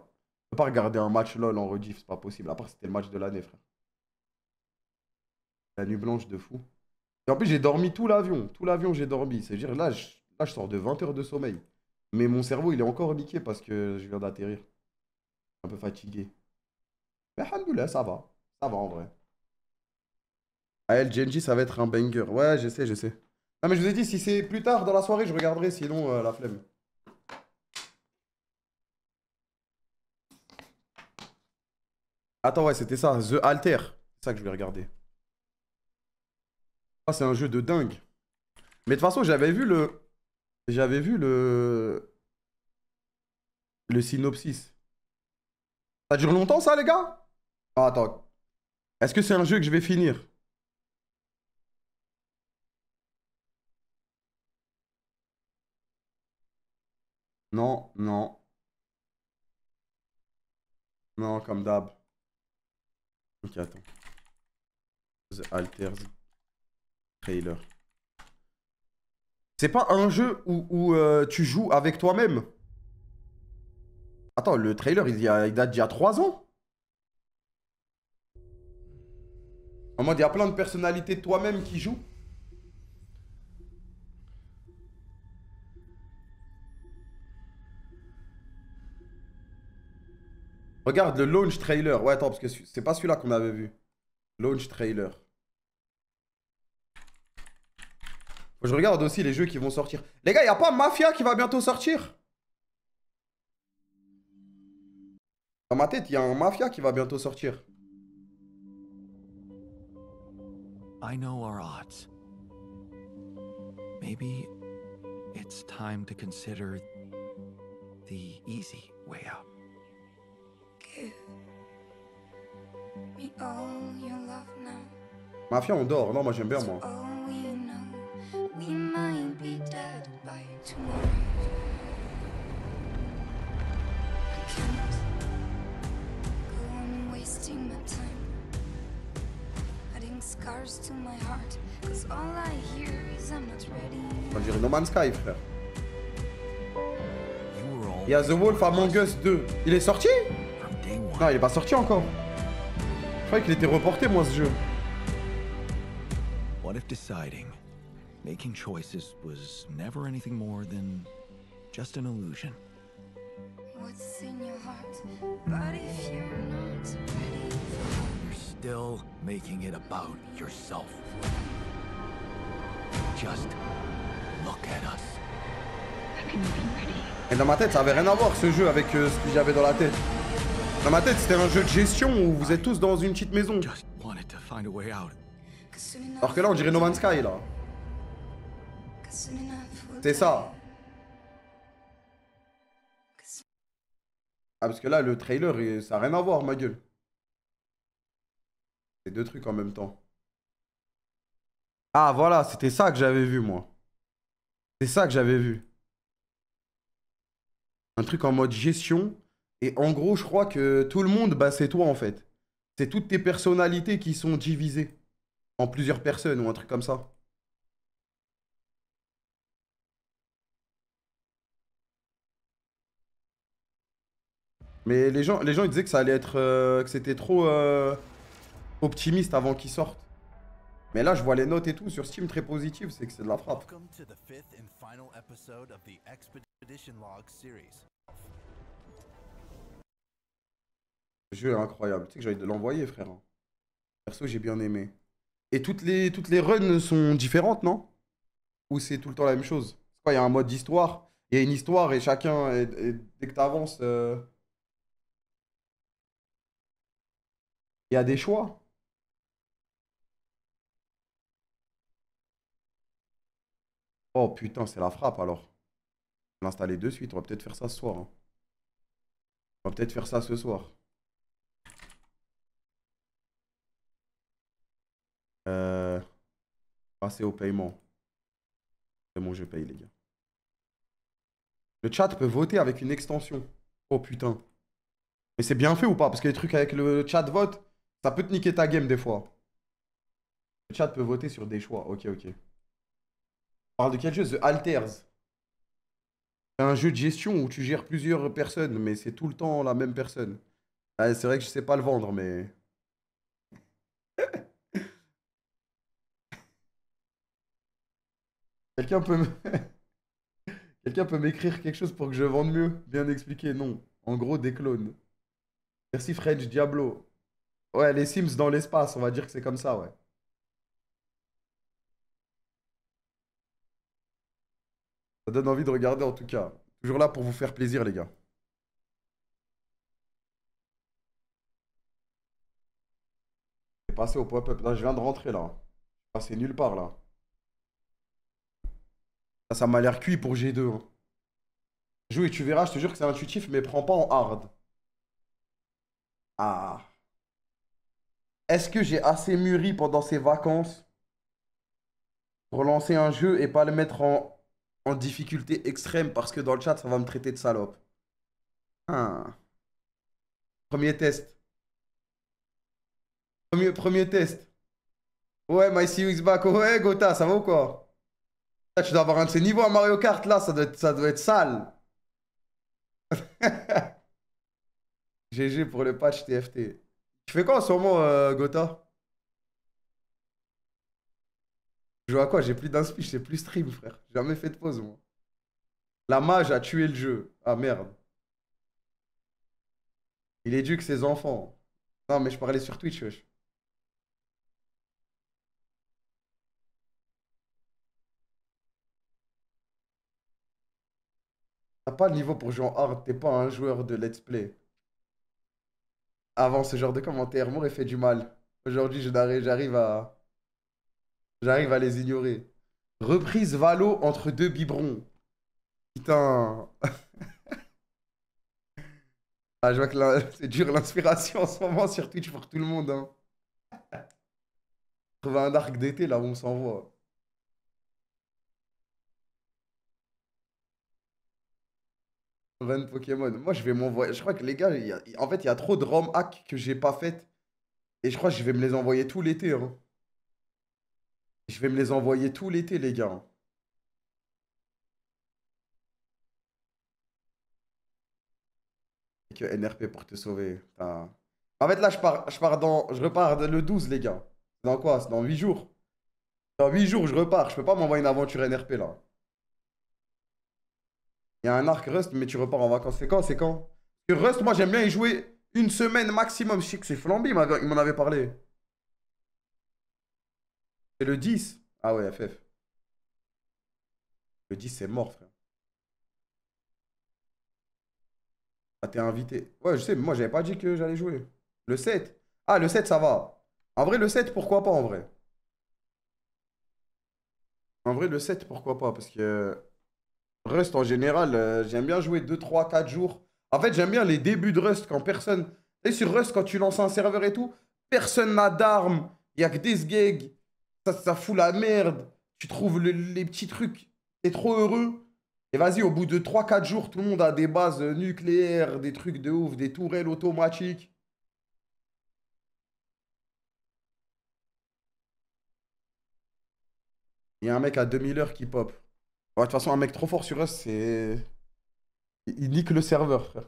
match LOL en rediff, c'est pas possible. Après, c'était le match de l'année, frère. La nuit blanche de fou. Et en plus, j'ai dormi tout l'avion. Tout l'avion, j'ai dormi. C'est-à-dire, là, je sors de 20 heures de sommeil. Mais mon cerveau, il est encore niqué parce que je viens d'atterrir. Un peu fatigué. Mais alhamdoulilah, ça va. Ça va en vrai. AL Genji, ça va être un banger. Ouais, je sais, je sais. Non, mais je vous ai dit, si c'est plus tard dans la soirée, je regarderai. Sinon, la flemme. Attends, ouais, c'était ça. The Alter. C'est ça que je vais regarder. Ah, c'est un jeu de dingue. Mais de toute façon, j'avais vu le synopsis. Ça dure longtemps, ça, les gars? Ah, attends. Est-ce que c'est un jeu que je vais finir? Non, non. Non, comme d'hab. Ok, attends. The Alters Trailer. C'est pas un jeu où tu joues avec toi-même. Attends, le trailer, il date d'il y a 3 ans. En mode, il y a plein de personnalités de toi-même qui jouent. Regarde le launch trailer. Ouais, attends, parce que c'est pas celui-là qu'on avait vu. Launch trailer. Faut que je regarde aussi les jeux qui vont sortir. Les gars, y a pas Mafia qui va bientôt sortir? Dans ma tête, il y a un Mafia qui va bientôt sortir. I know our odds. Maybe it's time to consider the easy way out. Give me all your love now. Mafia, on dort. Non, moi j'aime bien, moi. All we know, we might be dead by tomorrow. I can't go on wasting my time, adding scars to my heart, cause all I hear is I'm not ready. On dirait No Man's Sky, frère. Il y a The Wolf Among Us 2. Il est sorti? Non, il est pas sorti encore. Je croyais qu'il était reporté, moi, ce jeu. What if deciding Making choices was never anything more than just an illusion. What's in your heart? But if you're not ready, You're still making it about yourself. Just look at us. Et dans ma tête, ça avait rien à voir ce jeu avec ce que j'avais dans la tête. Dans ma tête, c'était un jeu de gestion où vous êtes tous dans une petite maison. Just wanted to find a way out. Alors que là, on dirait No Man's Sky, là. C'est ça. Ah, parce que là, le trailer, ça n'a rien à voir, ma gueule. C'est deux trucs en même temps. Ah, voilà, c'était ça que j'avais vu, moi. C'est ça que j'avais vu. Un truc en mode gestion. Et en gros, je crois que tout le monde, bah, c'est toi, en fait. C'est toutes tes personnalités qui sont divisées en plusieurs personnes ou un truc comme ça. Mais les gens ils disaient que ça allait être que c'était trop optimiste avant qu'il sorte. Mais là, je vois les notes et tout sur Steam très positives, c'est que c'est de la frappe. Welcome to the fifth and final episode of the Expedition Log series. Le jeu est incroyable. Tu sais que j'ai envie de l'envoyer, frère. Perso, j'ai bien aimé. Et toutes les runs sont différentes, non? Ou c'est tout le temps la même chose? C'est quoi, il y a un mode d'histoire? Il y a une histoire et chacun, et dès que t'avances, il y a des choix. Oh putain, c'est la frappe alors. Je vais l'installer de suite. On va peut-être faire ça ce soir, hein. On va peut-être faire ça ce soir. Passer au paiement. C'est bon, je paye, les gars. Le chat peut voter avec une extension. Oh putain. Mais c'est bien fait ou pas? Parce que les trucs avec le chat vote, ça peut te niquer ta game des fois. Le chat peut voter sur des choix. Ok, ok. On parle de quel jeu? The Alters. C'est un jeu de gestion où tu gères plusieurs personnes, mais c'est tout le temps la même personne. Ah, c'est vrai que je sais pas le vendre, mais... Quelqu'un peut me... Quelqu'un peut m'écrire quelque chose pour que je vende mieux? Bien expliqué, non. En gros, des clones. Merci French Diablo. Ouais, les Sims dans l'espace, on va dire que c'est comme ça, ouais. Ça donne envie de regarder en tout cas. Toujours là pour vous faire plaisir, les gars. C'est passé au pop-up. Là, je viens de rentrer là. Je suis passé nulle part là. Ça m'a l'air cuit pour G2, hein. Joue et tu verras, je te jure que c'est intuitif, mais prends pas en hard. Ah. Est-ce que j'ai assez mûri pendant ces vacances pour lancer un jeu et pas le mettre en difficulté extrême parce que dans le chat, ça va me traiter de salope? Ah. Premier test. Premier test. Ouais, My CU back. Ouais, Gotha, ça va ou quoi? Là, tu dois avoir un de ces niveaux à Mario Kart, là, ça doit être sale. GG pour le patch TFT. Tu fais quoi en ce moment, Gotha? Je joue à quoi? J'ai plus d'inspi, je sais plus stream, frère. J'ai jamais fait de pause, moi. La mage a tué le jeu. Ah, merde. Il éduque ses enfants. Non, mais je parlais sur Twitch, wesh. T'as pas le niveau pour jouer en hard, t'es pas un joueur de let's play. Avant, ce genre de commentaires m'aurait fait du mal. Aujourd'hui, j'arrive à les ignorer. Reprise Valo entre deux biberons. Putain. Ah, je vois que c'est dur l'inspiration en ce moment sur Twitch pour tout le monde, hein. Trouver un arc d'été là où on s'envoie. Van Pokémon. Moi, je vais m'envoyer. Je crois que les gars, en fait, il y a trop de ROM hack que j'ai pas faites. Et je crois que je vais me les envoyer tout l'été, hein. Je vais me les envoyer tout l'été, les gars. Et que NRP pour te sauver. Putain. En fait, là, je repars le 12, les gars. C'est dans quoi? C'est dans 8 jours. Dans 8 jours, je repars. Je peux pas m'envoyer une aventure NRP là. Il y a un arc Rust, mais tu repars en vacances. C'est quand? C'est quand? Parce que Rust, moi, j'aime bien y jouer une semaine maximum. Je sais que c'est Flamby, il m'en avait parlé. C'est le 10. Ah ouais, FF. Le 10, c'est mort, frère. Ah, t'es invité. Ouais, je sais, mais moi, j'avais pas dit que j'allais jouer. Le 7. Ah, le 7, ça va. En vrai, le 7, pourquoi pas, en vrai? En vrai, le 7, pourquoi pas? Parce que Rust, en général, j'aime bien jouer 2, 3, 4 jours. En fait, j'aime bien les débuts de Rust quand personne... Tu sais, sur Rust, quand tu lances un serveur et tout, personne n'a d'armes. Il n'y a que des sgegs. Ça fout la merde. Tu trouves les petits trucs. T'es trop heureux. Et vas-y, au bout de 3, 4 jours, tout le monde a des bases nucléaires, des trucs de ouf, des tourelles automatiques. Il y a un mec à 2000 heures qui pop. Ouais, de toute façon, un mec trop fort sur Rust, c'est... Il nique le serveur, frère.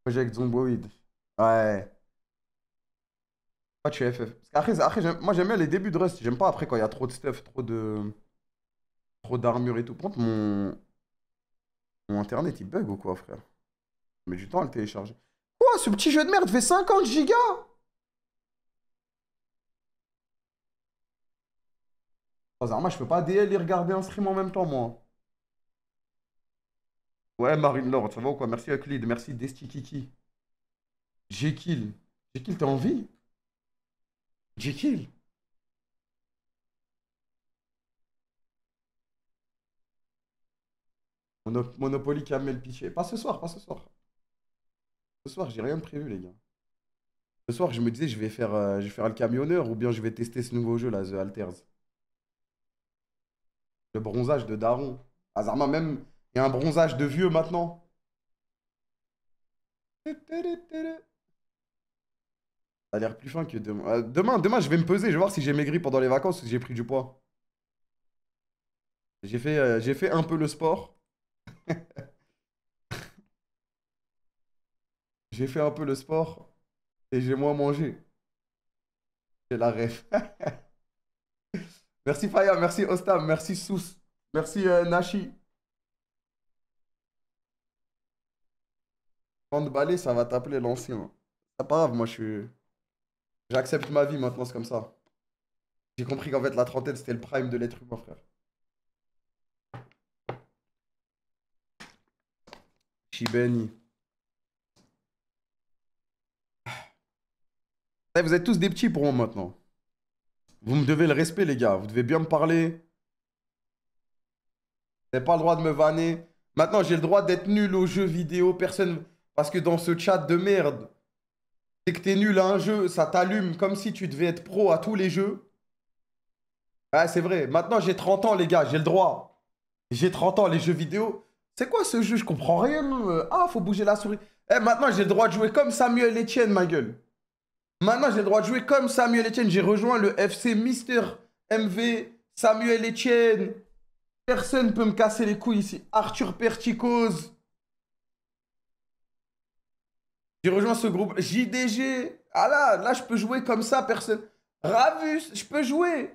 Project Zomboid. Ouais. Ah, tu es FF. Parce qu'après, moi, j'aime bien les débuts de Rust. J'aime pas après quand il y a trop de stuff, trop d'armure et tout. Par contre, mon internet, il bug ou quoi, frère? Mais du temps à le télécharger. Quoi, ce petit jeu de merde fait 50 gigas? Oh, Zarma, je peux pas DL et regarder un stream en même temps, moi. Ouais, Marine Lord, ça va ou quoi? Merci Euclide, merci Destikiki. Jekyll. Jekyll, t'as envie? Jekyll. Monopoly Camel Piché. Pas ce soir, pas ce soir. Ce soir, j'ai rien de prévu, les gars. Ce soir, je me disais, je vais faire le camionneur ou bien je vais tester ce nouveau jeu, là, The Alters. Le bronzage de Daron. Azarma, même, il y a un bronzage de vieux maintenant. Ça a l'air plus fin que demain. Demain, je vais me peser. Je vais voir si j'ai maigri pendant les vacances ou si j'ai pris du poids. J'ai fait un peu le sport. J'ai fait un peu le sport et j'ai moins mangé. J'ai la ref. Merci Faya, merci Ostam, merci Sous, merci Nashi. Prendre balai, ça va t'appeler l'ancien. C'est pas grave, moi j'accepte ma vie maintenant, c'est comme ça. J'ai compris qu'en fait la trentaine c'était le prime de l'être humain, frère. Chibeni. Eh, vous êtes tous des petits pour moi maintenant. Vous me devez le respect, les gars. Vous devez bien me parler. Vous n'avez pas le droit de me vanner. Maintenant, j'ai le droit d'être nul aux jeux vidéo. Personne... Parce que dans ce chat de merde, dès que t'es nul à un jeu, ça t'allume comme si tu devais être pro à tous les jeux. Ouais, c'est vrai. Maintenant, j'ai 30 ans, les gars. J'ai le droit. J'ai 30 ans, les jeux vidéo. C'est quoi ce jeu? Je comprends rien. Ah, faut bouger la souris. Eh, maintenant, j'ai le droit de jouer comme Samuel Etienne, ma gueule. Maintenant, j'ai le droit de jouer comme Samuel Etienne. J'ai rejoint le FC Mister MV Samuel Etienne. Personne ne peut me casser les couilles ici. Arthur Perticose. J'ai rejoint ce groupe. JDG. Ah là, je peux jouer comme ça, personne. Ravus, je peux jouer.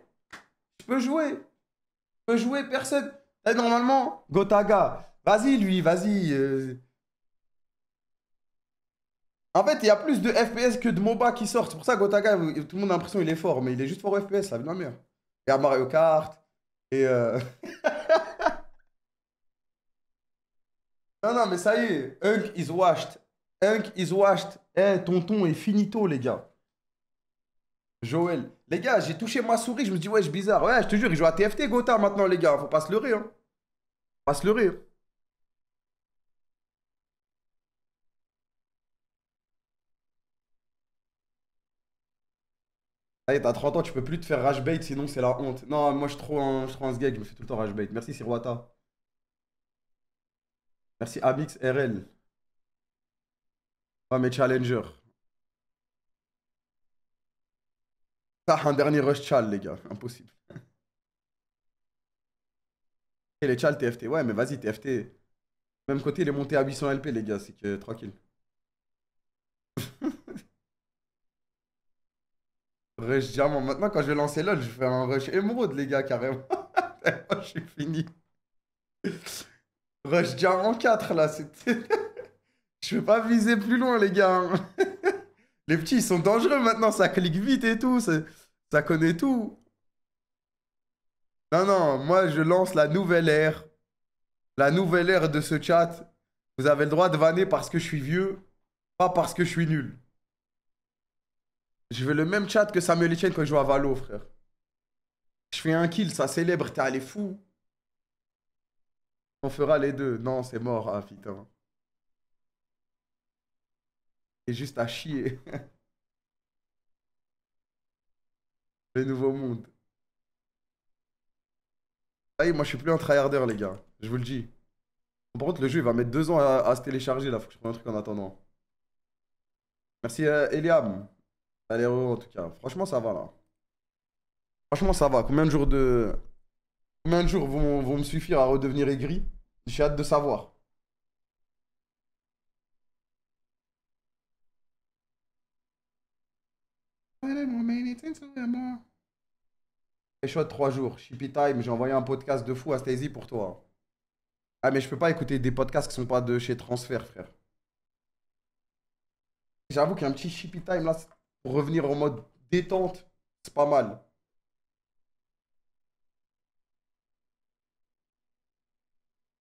Je peux jouer. Je peux jouer, personne. Et normalement, Gotaga. Vas-y, lui, vas-y. En fait, il y a plus de FPS que de MOBA qui sortent. C'est pour ça que Gotaga, tout le monde a l'impression qu'il est fort. Mais il est juste fort au FPS, ça veut dire. Il y a Mario Kart. Et non, mais ça y est. Hunk is washed. Hunk is washed. Eh, tonton est finito, les gars. Joël. Les gars, j'ai touché ma souris. Je me dis, ouais, c'est bizarre. Ouais, je te jure, il joue à TFT, Gotha, maintenant, les gars. Faut pas se leurrer, hein. Faut pas se leurrer. Allez, t'as 30 ans, tu peux plus te faire rage bait, sinon c'est la honte. Non, moi je suis trop un sgeg, je me fais tout le temps rage bait. Merci Sirwata. Merci Abix RL. Pas mes challengers. Ça, un dernier rush chal, les gars. Impossible. Et les chal TFT. Ouais, mais vas-y, TFT. Même côté, il est monté à 800 LP, les gars. C'est que, tranquille. Rush diamant. Maintenant, quand je vais lancer LoL, je fais un rush émeraude, les gars, carrément. Je suis fini. Rush diamant 4, là. Je peux pas viser plus loin, les gars. Les petits, ils sont dangereux maintenant. Ça clique vite et tout. Ça connaît tout. Non, non. Moi, je lance la nouvelle ère. La nouvelle ère de ce chat. Vous avez le droit de vanner parce que je suis vieux. Pas parce que je suis nul. Je veux le même chat que Samuel Etienne quand je joue à Valo, frère. Je fais un kill, ça célèbre, t'es allé fou. On fera les deux. Non, c'est mort, ah putain. C'est juste à chier. Le nouveau monde. Ça y est, moi je suis plus un tryharder, les gars. Je vous le dis. Par contre, le jeu il va mettre 2 ans à se télécharger là. Faut que je prenne un truc en attendant. Merci Eliam. T'as l'air heureux en tout cas. Franchement, ça va là. Franchement, ça va. Combien de jours vont me suffire à redevenir aigri? J'ai hâte de savoir. C'est chaud de 3 jours. Shippy time, j'ai envoyé un podcast de fou à Stacy pour toi. Ah, mais je peux pas écouter des podcasts qui sont pas de chez Transfert, frère. J'avoue qu'un petit Shippy time là, pour revenir en mode détente, c'est pas mal.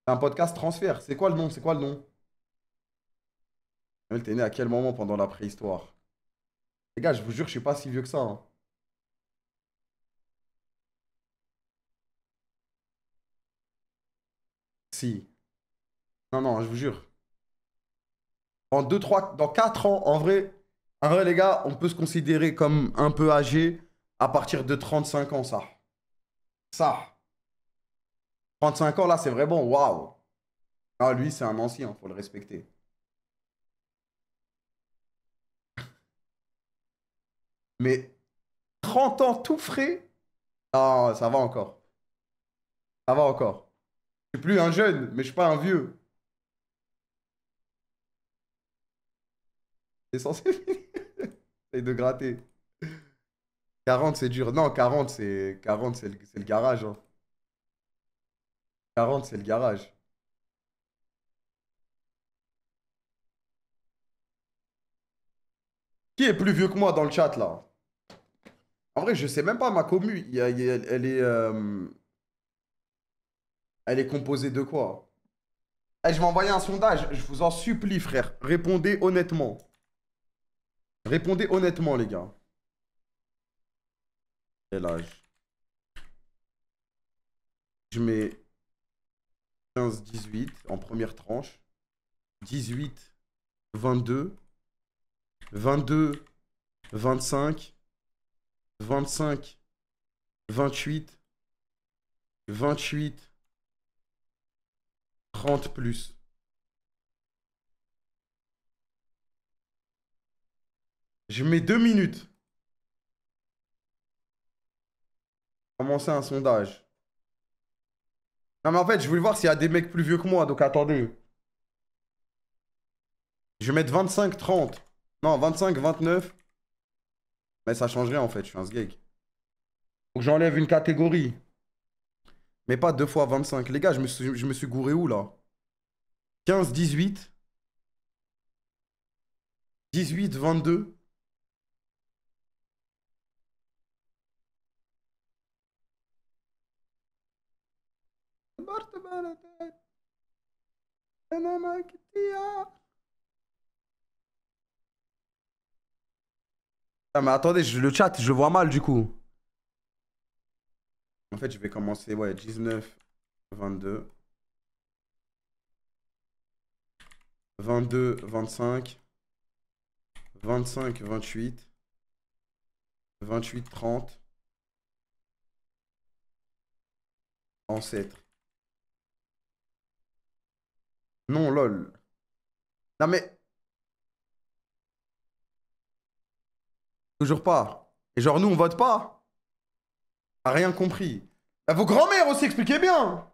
C'est un podcast Transfert. C'est quoi le nom? C'est quoi le nom? T'es né à quel moment pendant la préhistoire? Les gars, je vous jure, je suis pas si vieux que ça. Hein. Si. Non, non, je vous jure. Dans 4 ans, en vrai, les gars, on peut se considérer comme un peu âgé à partir de 35 ans, ça. Ça. 35 ans, là, c'est vraiment waouh. Ah, lui, c'est un ancien, faut le respecter. Mais 30 ans tout frais, ah, ça va encore. Ça va encore. Je suis plus un jeune, mais je suis pas un vieux. C'est censé Essaye de gratter. 40, c'est dur. Non, 40, c'est le garage. Hein. 40, c'est le garage. Qui est plus vieux que moi dans le chat, là? En vrai, je sais même pas, ma commu, elle est composée de quoi? Eh, je vais envoyer un sondage, je vous en supplie, frère. Répondez honnêtement. Répondez honnêtement, les gars. Quel âge? Je mets 15-18 en première tranche. 18-22. 22-25. 25-28. 28. 30 plus. Je mets 2 minutes. Commencer un sondage. Non mais en fait, je voulais voir s'il y a des mecs plus vieux que moi, donc attendez. Je vais mettre 25-30. Non, 25-29. Mais ça change rien en fait, je suis un sgeg. Donc j'enlève une catégorie. Mais pas 2 fois 25. Les gars, je me suis gouré où là? 15-18. 18-22. Ah mais attendez, le chat, je le vois mal du coup. En fait, je vais commencer, ouais, 19, 22. 22, 25. 25, 28. 28, 30. Ancêtre. Non, lol. Non mais... Toujours pas. Et genre, nous, on vote pas. A rien compris. Bah, vos grands-mères aussi, expliquez bien.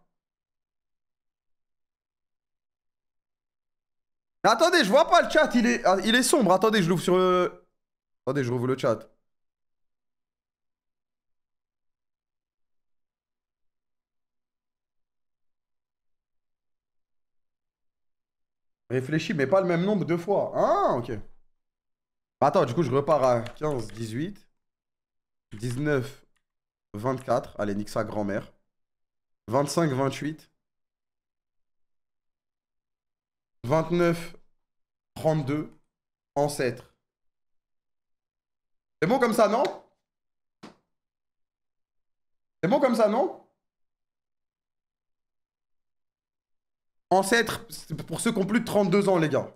Mais attendez, je vois pas le chat, il est sombre. Attendez, je l'ouvre sur le... Attendez, je rouvre le chat. Réfléchis, mais pas le même nombre de fois. Ah, ok. Attends, du coup, je repars à 15, 18, 19, 24. Allez, nique sa grand-mère. 25, 28. 29, 32. Ancêtre. C'est bon comme ça, non? C'est bon comme ça, non? Ancêtre, c'est pour ceux qui ont plus de 32 ans, les gars.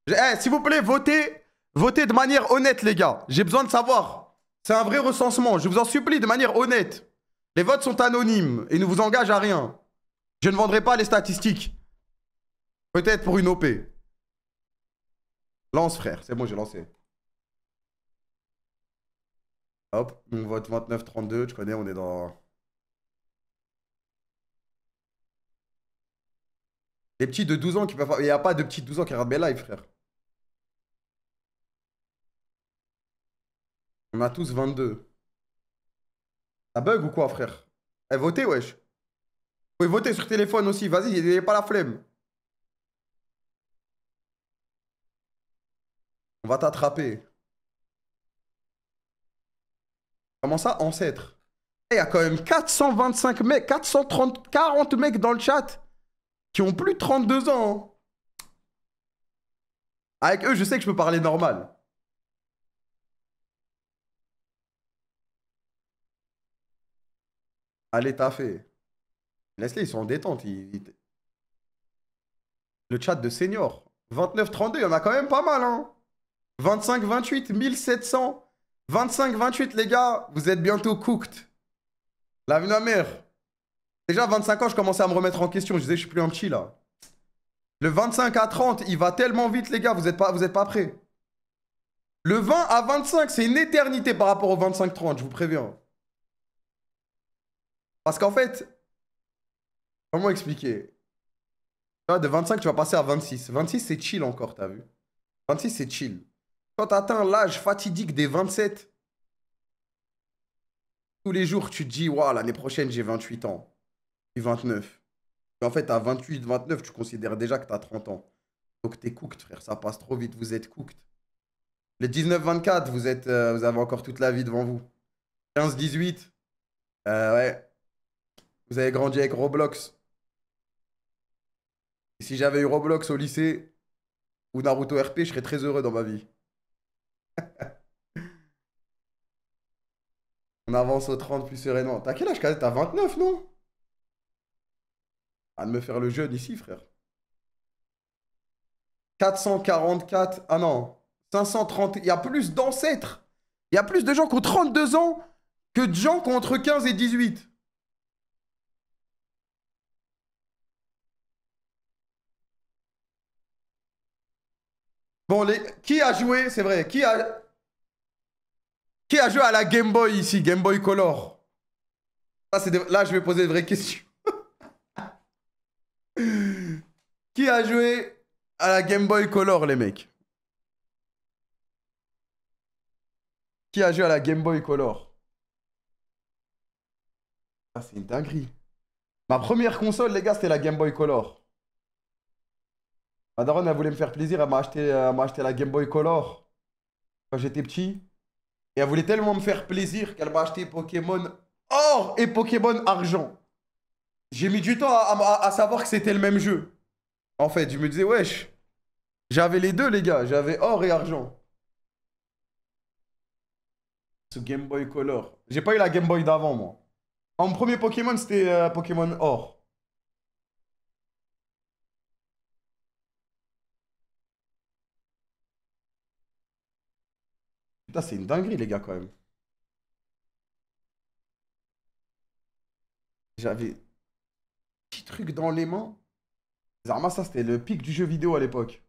Eh, s'il vous plaît, votez. Votez de manière honnête, les gars. J'ai besoin de savoir. C'est un vrai recensement. Je vous en supplie, de manière honnête. Les votes sont anonymes et ne vous engagent à rien. Je ne vendrai pas les statistiques. Peut-être pour une OP. Lance, frère. C'est bon, j'ai lancé. Hop, on vote 29-32. Tu connais, on est dans... Les petits de 12 ans qui peuvent... Il n'y a pas de petits de 12 ans qui regardent mes lives, frère. On a tous 22. Ça bug ou quoi, frère? Eh, votez, wesh. Vous pouvez voter sur téléphone aussi. Vas-y, n'ayez pas la flemme. On va t'attraper. Comment ça, ancêtre? Il y a quand même 425 mecs, 430, 40 mecs dans le chat qui ont plus de 32 ans. Hein. Avec eux, je sais que je peux parler normal. Allez, t'as fait. Laisse-les, ils sont en détente. Le chat de senior. 29-32, il y en a quand même pas mal. Hein. 25-28, 1700. 25-28, les gars, vous êtes bientôt cooked. La vie de ma mère. Déjà, 25 ans, je commençais à me remettre en question. Je disais, je suis plus un petit, là. Le 25 à 30, il va tellement vite, les gars, vous êtes pas prêts. Le 20 à 25, c'est une éternité par rapport au 25-30, je vous préviens. Parce qu'en fait, comment expliquer? De 25, tu vas passer à 26. 26, c'est chill encore, t'as vu? 26, c'est chill. Quand tu atteins l'âge fatidique des 27, tous les jours, tu te dis, waouh, l'année prochaine, j'ai 28 ans. Puis 29. Et en fait, à 28, 29, tu considères déjà que tu as 30 ans. Donc, t'es cooked, frère. Ça passe trop vite. Vous êtes cooked. Les 19-24, vous avez encore toute la vie devant vous. 15-18, ouais. Vous avez grandi avec Roblox. Et si j'avais eu Roblox au lycée ou Naruto RP, je serais très heureux dans ma vie. On avance aux 30 plus sereinement. T'as quel âge, Kazet? T'as 29, non? À de me faire le jeune ici, frère. 444. Ah non. 530. Il y a plus d'ancêtres. Il y a plus de gens qui ont 32 ans que de gens qui ont entre 15 et 18. Bon, qui a joué, c'est vrai, qui a joué à la Game Boy ici, Game Boy Color? Là, je vais poser de vraies questions. Qui a joué à la Game Boy Color, les mecs? Qui a joué à la Game Boy Color? Ah, c'est une dinguerie. Ma première console, les gars, c'était la Game Boy Color. Ma daronne, elle voulait me faire plaisir, elle m'a acheté la Game Boy Color quand j'étais petit. Et elle voulait tellement me faire plaisir qu'elle m'a acheté Pokémon Or et Pokémon Argent. J'ai mis du temps à savoir que c'était le même jeu. En fait, je me disais, wesh, j'avais les deux, les gars. J'avais Or et Argent. Ce Game Boy Color. J'ai pas eu la Game Boy d'avant, moi. Mon premier Pokémon, c'était Pokémon Or. Putain, c'est une dinguerie, les gars, quand même. J'avais petit truc dans les mains. Zarma, ça, c'était le pic du jeu vidéo à l'époque.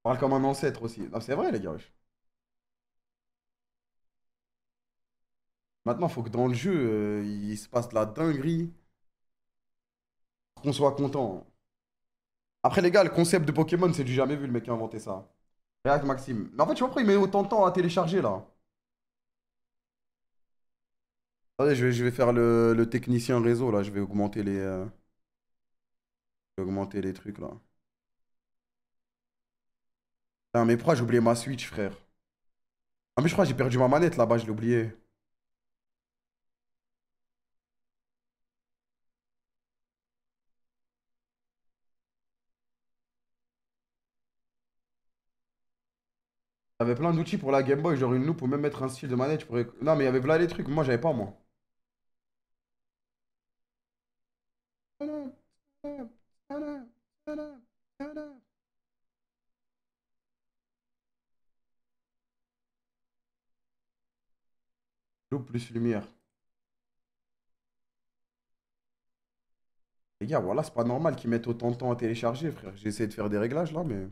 On parle comme un ancêtre aussi. Non, c'est vrai, les gars. Wesh. Maintenant, il faut que dans le jeu, il se passe de la dinguerie. Pour qu'on soit content. Après, les gars, le concept de Pokémon, c'est du jamais vu, le mec qui a inventé ça. Regarde, Maxime. Mais en fait, tu vois pourquoi il met autant de temps à télécharger, là? Attendez, je vais faire le technicien réseau, là. Je vais augmenter les... J'ai augmenté les trucs là. Putain, mais pourquoi j'ai oublié ma Switch, frère? Ah, mais je crois que j'ai perdu ma manette là-bas, je l'ai oublié. J'avais plein d'outils pour la Game Boy, genre une loupe ou même mettre un style de manette. Non, mais il y avait plein les trucs, moi j'avais pas, moi. Loupe plus lumière. Les gars, voilà, c'est pas normal qu'ils mettent autant de temps à télécharger, frère. J'ai essayé de faire des réglages là, mais...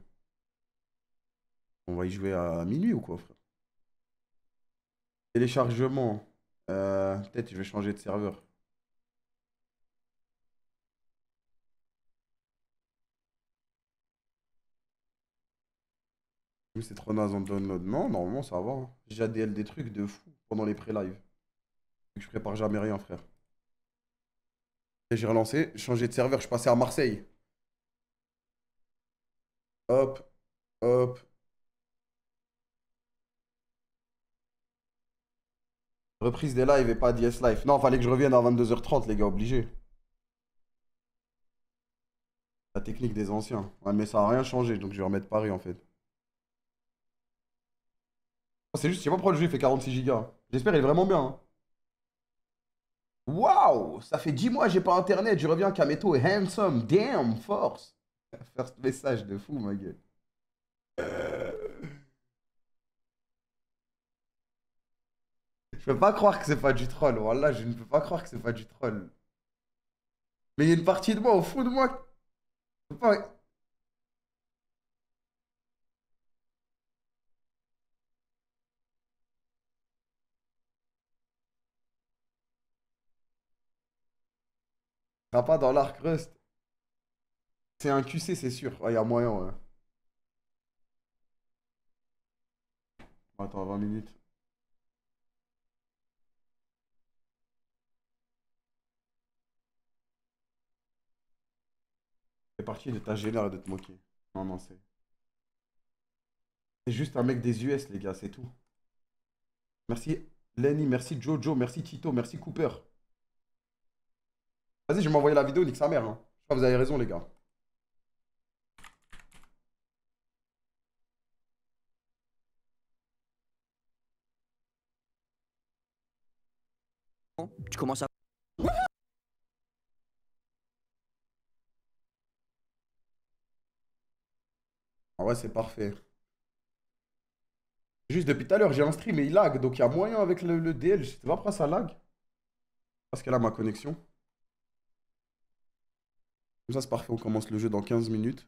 On va y jouer à minuit ou quoi, frère? Téléchargement. Peut-être je vais changer de serveur. Mais c'est trop naze en download. Non, normalement ça va, hein. J'ai ADL des trucs de fou pendant les pré-live. Je prépare jamais rien, frère. Et j'ai relancé, changé de serveur, je suis passé à Marseille. Hop, hop. Reprise des lives et pas d'IS Live. Non, fallait que je revienne à 22h30, les gars, obligé. La technique des anciens. Ouais, mais ça a rien changé, donc je vais remettre Paris en fait. C'est juste, je sais pas pourquoi le jeu il fait 46 Go. J'espère il est vraiment bien. Hein. Waouh! Ça fait 10 mois que j'ai pas internet, je reviens, Kameto est handsome. Damn, force! First message de fou, ma gueule. Je peux pas croire que c'est pas du troll. Wallah, je ne peux pas croire que c'est pas du troll. Mais il y a une partie de moi, au fond de moi. Je peux pas... sera pas dans l'arc Rust. C'est un QC, c'est sûr. Il y a moyen, ouais. Attends, 20 minutes. C'est parti de ta gêneur de te moquer. Non, non, c'est... C'est juste un mec des US, les gars, c'est tout. Merci Lenny, merci Jojo, merci Tito, merci Cooper. Vas-y, je vais m'envoyer la vidéo, nique sa mère. Hein. Je crois que vous avez raison, les gars. Tu commences à... Ah ouais, c'est parfait. Juste depuis tout à l'heure, j'ai un stream et il lag, donc il y a moyen avec le DL. Je sais pas pourquoi ça lag. Parce qu'elle a ma connexion. Comme ça, c'est parfait, on commence le jeu dans 15 minutes.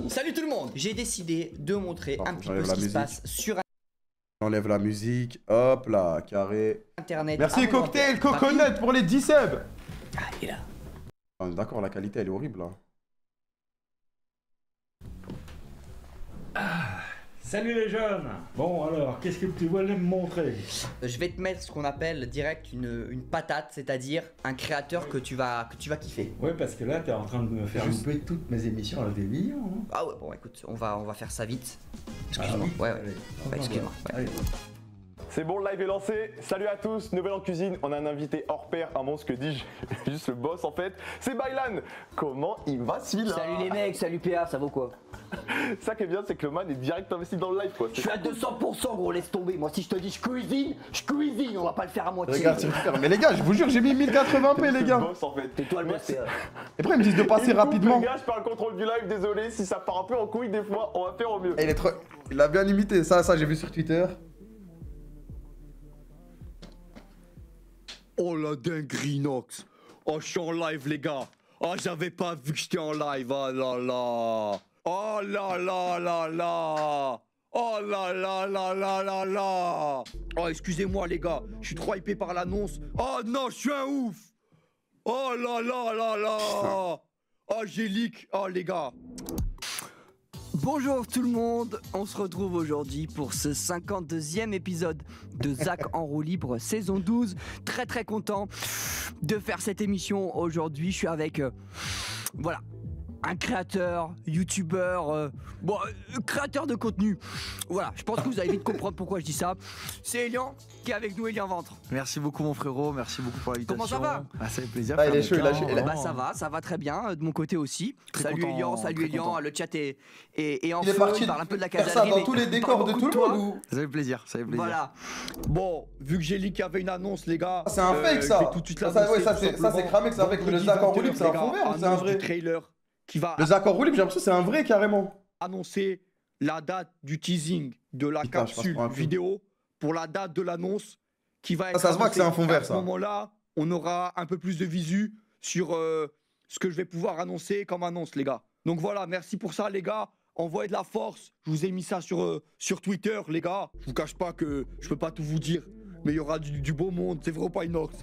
Salut tout le monde! J'ai décidé de montrer un petit peu ce qui se passe sur J'enlève la musique, hop là, carré. Internet. Merci Cocktail, Coconut pour les 10 subs! Ah, il est là. Ah, d'accord, la qualité elle est horrible là. Salut les jeunes. Bon alors, qu'est-ce que tu voulais me montrer? Je vais te mettre ce qu'on appelle direct une patate, c'est-à-dire un créateur que tu vas kiffer. Ouais, parce que là, t'es en train de me faire louper toutes mes émissions à des millions. Hein. Ah ouais, bon écoute, on va faire ça vite. Excuse-moi. Ouais, ouais. Ouais, excuse-moi. Ouais. C'est bon, le live est lancé. Salut à tous, nouvelle en cuisine. On a un invité hors pair, un monstre que dis-je, juste le boss en fait. C'est Baylan. Comment il va celui-là? Salut les mecs, salut PA, ça vaut quoi? Ça qui est bien, c'est que le man est direct investi dans le live quoi. Je suis à 200% gros, laisse tomber. Moi si je te dis je cuisine, on va pas le faire à moitié. Regarde sur Twitter. Mais les gars, je vous jure, j'ai mis 1080p les gars. Boss, en fait. C'est toi le boss PA. Et après ils me disent de passer rapidement. Les gars, je perds le contrôle du live, désolé. Si ça part un peu en couille des fois, on va faire au mieux. Et il est trop... Il a bien imité, ça j'ai vu sur Twitter. Oh la dinguerie Nox. Oh je suis en live les gars. Oh j'avais pas vu que j'étais en live. Oh là là. Oh là là là là. Oh là là là là là là. Oh excusez-moi les gars. Je suis trop hypé par l'annonce. Oh non je suis un ouf. Oh là là là là. Oh j'ai leak. Oh les gars. Bonjour tout le monde, on se retrouve aujourd'hui pour ce 52e épisode de Zach en roue libre saison 12. Très très content de faire cette émission aujourd'hui. Je suis avec voilà, un créateur, youtubeur, créateur de contenu. Voilà, je pense que vous allez vite comprendre pourquoi je dis ça. C'est Elian qui est avec nous, Elian Ventre. Merci beaucoup mon frérot, merci beaucoup pour l'invitation. Comment ça va? Ça fait plaisir. Ah, il est chaud, il a chaud. Bah ça va très bien, de mon côté aussi. Salut Elian, le chat est en Il est feu, parti il parle un peu de la faire casalerie. ça dans tous les décors de tout le monde ou... Ça fait plaisir, ça fait plaisir. Voilà. Bon, vu que j'ai dit qu'il y avait une annonce, les gars. C'est un fake ça. je vais tout de suite Ça, l'annoncer, ouais, ça tout c'est simplement. cramé que c'est un fake. Mais le Zach en roue libre, c'est un fond vert ou c'est un Annonce vrai? du trailer qui va Le Zach en roue libre, j'ai l'impression que c'est un vrai carrément. annoncer la date du teasing de la Putain, je passe capsule pour un con. vidéo pour la date de l'annonce qui va être. Ça se voit que c'est un fond vert, À ce ça. moment-là, on aura un peu plus de visu sur ce que je vais pouvoir annoncer comme annonce, les gars. Donc voilà, merci pour ça, les gars. Envoyez de la force. Je vous ai mis ça sur Twitter, les gars. Je vous cache pas que je peux pas tout vous dire, mais il y aura du beau monde. C'est vrai ou pas, Inox?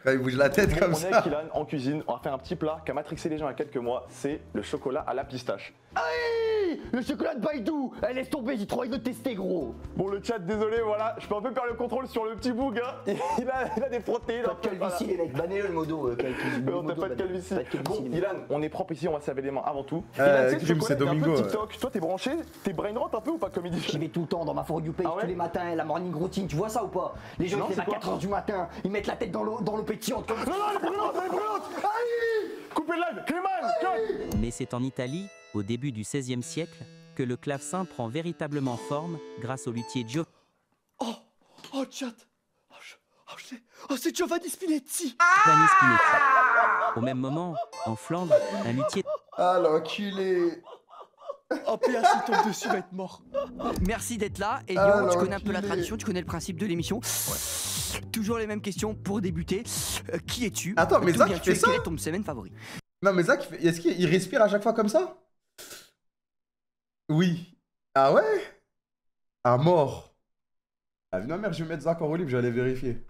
Quand il bouge la tête comme On est avec ça. Ilan en cuisine, on va faire un petit plat qui a matrixé les gens il y a quelques mois, c'est le chocolat à la pistache. Aïe, le chocolat de Baïdou, laisse tomber, j'ai trop envie de le tester gros. Bon le chat, désolé, voilà, je peux un peu perdre le contrôle sur le petit boug, hein. il a des protéines. Pas de calvitie les mecs, bannez le modo. Non, t'as pas de calvitie. Bon, Ilan, on est propre ici, on va se laver les mains avant tout. Crime, c'est Domingo. TikTok, toi t'es branché, t'es brainrot un peu ou pas comme il dit? J'y vais tout le temps dans ma For You page Ah ouais tous les matins, la morning routine, tu vois ça ou pas? Les gens Non, ils se lèvent c'est à quoi 4h du matin, ils mettent la tête dans l'eau pétillante comme ça. Non, elle est brûlante, elle est brûlante. Aïe! Coupez le live, Clément, cut. Mais c'est en Italie, au début du XVIe siècle, que le clavecin prend véritablement forme grâce au luthier Oh chat, c'est Giovanni Spinetti. Giovanni Spinetti. Au même moment, en Flandre, un luthier Ah l'enculé. Oh PA s'il tombe dessus va être mort. Merci d'être là. Et Lyon, tu connais un peu la tradition, tu connais le principe de l'émission. Toujours les mêmes questions pour débuter. Qui es-tu? Attends, mais D'où Zach, viens-tu il fait et quelle ça? est ton semaine favori? Non mais Zach, est-ce qu'il respire à chaque fois comme ça? Oui. Ah ouais? À mort. Ah non merde, je vais mettre Zach en roue libre, je vais aller vérifier.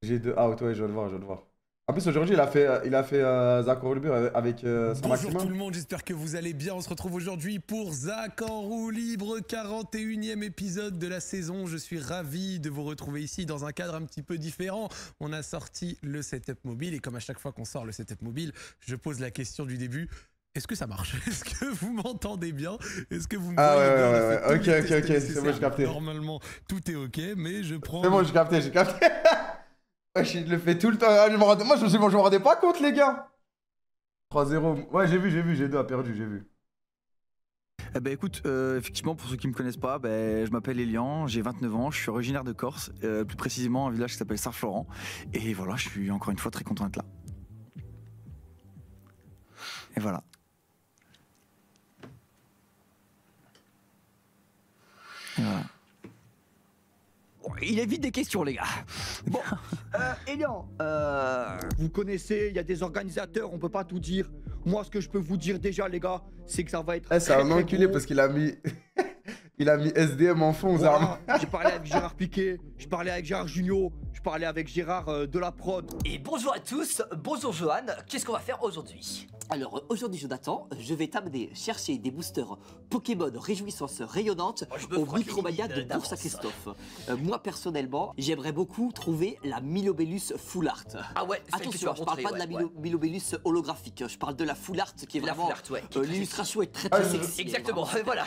J'ai deux out, ouais, je vais le voir, je vais le voir. En plus aujourd'hui il a fait Zach en roue libre avec Bonjour Saint-Maximin. tout le monde, j'espère que vous allez bien. On se retrouve aujourd'hui pour Zach en roue libre, 41e épisode de la saison. Je suis ravi de vous retrouver ici dans un cadre un petit peu différent. On a sorti le setup mobile et comme à chaque fois qu'on sort le setup mobile, je pose la question du début. Est-ce que ça marche? Est-ce que vous m'entendez bien? Est-ce que vous me voyez bien? Ouais, ok, c'est bon, j'ai capté. Normalement, tout est ok, mais je prends... C'est bon, j'ai capté. Ouais, je le fais tout le temps. Ah, moi, je me rendais pas compte, les gars. 3-0. Ouais, j'ai vu, G2 a perdu, j'ai vu. Eh ben écoute, effectivement pour ceux qui me connaissent pas, je m'appelle Elian, j'ai 29 ans, je suis originaire de Corse, plus précisément un village qui s'appelle Saint-Florent. Et voilà, je suis encore une fois très content d'être là. Et voilà. Et voilà. Il évite des questions les gars. Bon, Elian, Vous connaissez, il y a des organisateurs, on peut pas tout dire. Moi, ce que je peux vous dire déjà, les gars, c'est que ça va être. Eh, c'est très, un très enculé gros. parce qu'il a mis. Il a mis SDM en fond aux armes. Voilà, j'ai parlé avec Gérard Piquet, je parlais avec Gérard Junio, je parlais avec Gérard de la prod. Et bonjour à tous, bonjour Johan, qu'est-ce qu'on va faire aujourd'hui? Alors aujourd'hui Jonathan, je vais t'amener chercher des boosters Pokémon Réjouissance Rayonnante au Micromania de Bourse à Christophe. Moi personnellement, j'aimerais beaucoup trouver la Milobellus Full Art. Ah ouais, attention, je parle pas de la Milobellus holographique, je parle de la Full Art qui est vraiment... L'illustration est très très sexy. Exactement, voilà.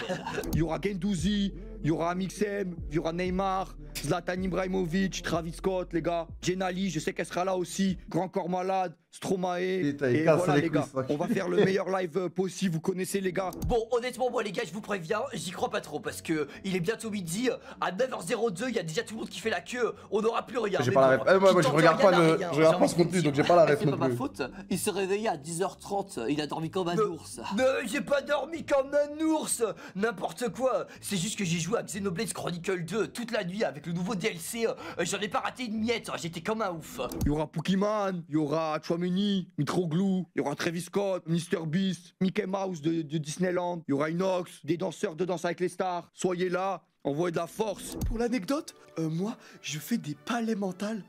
Il y aura Gendouzi, il y aura Amixem, il y aura Neymar, Zlatan Ibrahimovic, Travis Scott, les gars. Genali, je sais qu'elle sera là aussi. Grand Corps Malade, Stromae. Et voilà, les gars, on va faire le meilleur live possible, vous connaissez, les gars. Bon, honnêtement, moi les gars, je vous préviens, j'y crois pas trop parce que il est bientôt midi, à 9h02, il y a déjà tout le monde qui fait la queue, on n'aura plus rien. J'ai pas la ref. Moi, je regarde pas ce contenu, donc j'ai pas la ref non C'est pas ma plus. faute, il s'est réveillé à 10h30, il a dormi comme un ours. Mais j'ai pas dormi comme un ours. N'importe quoi. C'est juste que j'ai joué à Xenoblade Chronicle 2 toute la nuit avec le nouveau DLC. J'en ai pas raté une miette, j'étais comme un ouf. Il y aura Pokémon, il y aura Chouameni, Mitroglou, il y aura Travis Scott, Mr Beast, Mickey Mouse de Disneyland, il y aura Inox, des danseurs de Danse avec les stars. Soyez là, Envoie de la force. Pour l'anecdote, moi, je fais des palais mentales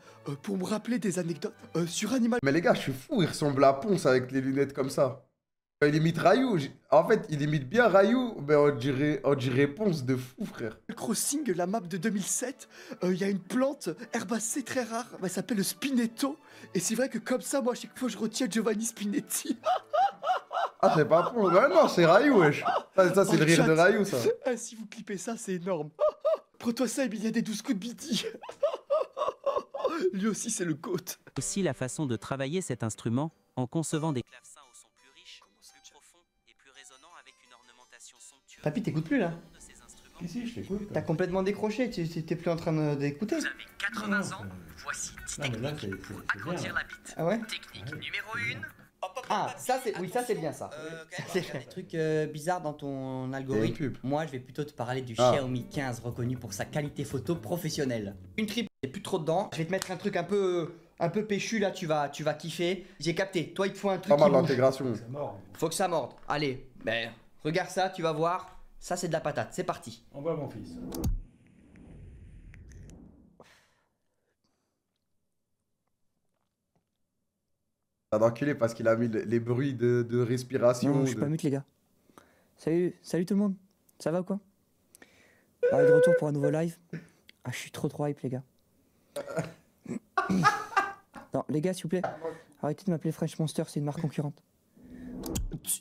pour me rappeler des anecdotes sur Animal. Mais les gars, je suis fou, il ressemble à Ponce avec les lunettes comme ça. Il imite Rayou. En fait, il imite bien Rayou, mais on dirait Ponce de fou, frère. Crossing, la map de 2007, il y a une plante herbacée très rare, elle s'appelle le Spinetto. Et c'est vrai que comme ça, moi, à chaque fois, je retiens Giovanni Spinetti. Ah, c'est pas Ponce. Ouais, non, c'est Rayou, wesh. Ça c'est le rire de Rayou, ça. Ah, si vous clippez ça, c'est énorme. Prends-toi ça, Emilia des 12 coups de Bidi. Lui aussi, c'est le côte. Aussi la façon de travailler cet instrument en concevant des clavecins au son plus riche, plus profond et plus résonnant avec une ornementation somptueuse. Papy, t'écoutes plus là? Si, je t'écoute. T'as complètement décroché, t'es plus en train d'écouter. Vous avez 80 ans, voici 10 techniques pour agrandir la bite. Ah ouais? Technique numéro 1. Ah, ça c'est, oui, ça c'est bien ça. Il y a des trucs bizarres dans ton algorithme. Moi, je vais plutôt te parler du Xiaomi 15 reconnu pour sa qualité photo professionnelle. Une triple, t'es plus trop dedans. Je vais te mettre un truc un peu péchu là, tu vas kiffer. J'ai capté. Toi, il te faut un truc. Pas mal qui bouge. l'intégration. Faut que ça morde. Allez, ben regarde ça, tu vas voir. Ça c'est de la patate. C'est parti. Envoie mon fils. T'as d'enculé parce qu'il a mis les bruits de respiration. Non, je suis pas mute les gars. Salut tout le monde. Ça va ou quoi? De retour pour un nouveau live. Ah, je suis trop hype les gars. Non, les gars, s'il vous plaît, arrêtez de m'appeler Fresh Monster, c'est une marque concurrente.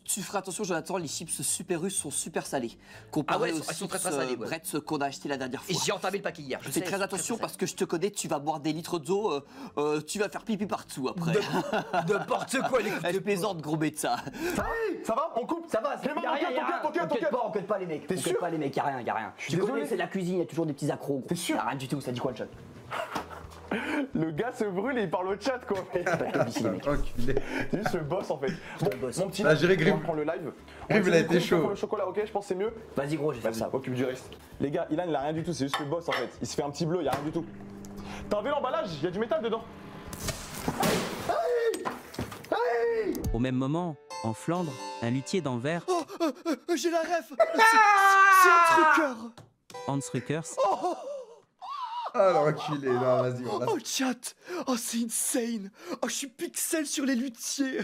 Tu feras attention, Jonathan, les chips super russes sont super salés. Comparé aux sont très chips salés, Bretz qu'on a acheté la dernière fois. Et j'ai entamé le paquet hier. Fais très attention parce que je te connais, tu vas boire des litres d'eau, tu vas faire pipi partout après. N'importe quoi, les Je plaisante, gros médecin. Ça va? On coupe? Ça va, Clément, y'a rien, y'a rien. t'inquiète. On cut pas les mecs. T'es sûr? Pas les mecs, y'a rien, y'a rien. Tu désolé. connais, c'est de la cuisine, y'a toujours des petits accros. T'es sûr? Y'a rien du tout, ça dit quoi le chat? Le gars se brûle et il parle au chat, quoi. Enculé. C'est juste le boss, en fait. Bon, mon petit Là, j'irai on Grim. va prendre le live. Grim, il a été chaud. Le chocolat, ok? Je pense que c'est mieux. Vas-y gros, j'ai fait Vas-y, ça. occupe du reste. Les gars, Ilan, il a rien du tout, c'est juste le boss, en fait. Il se fait un petit bleu, il y a rien du tout. T'as vu l'emballage? Il y a du métal dedans. Au même moment, en Flandre, un luthier d'Anvers, Oh, j'ai la ref. C'est un trucker. Hans Ruckers, Ah, l'enculé. Non, vas-y, on Oh, chat. Oh, c'est insane. Oh, je suis pixel sur les luthiers.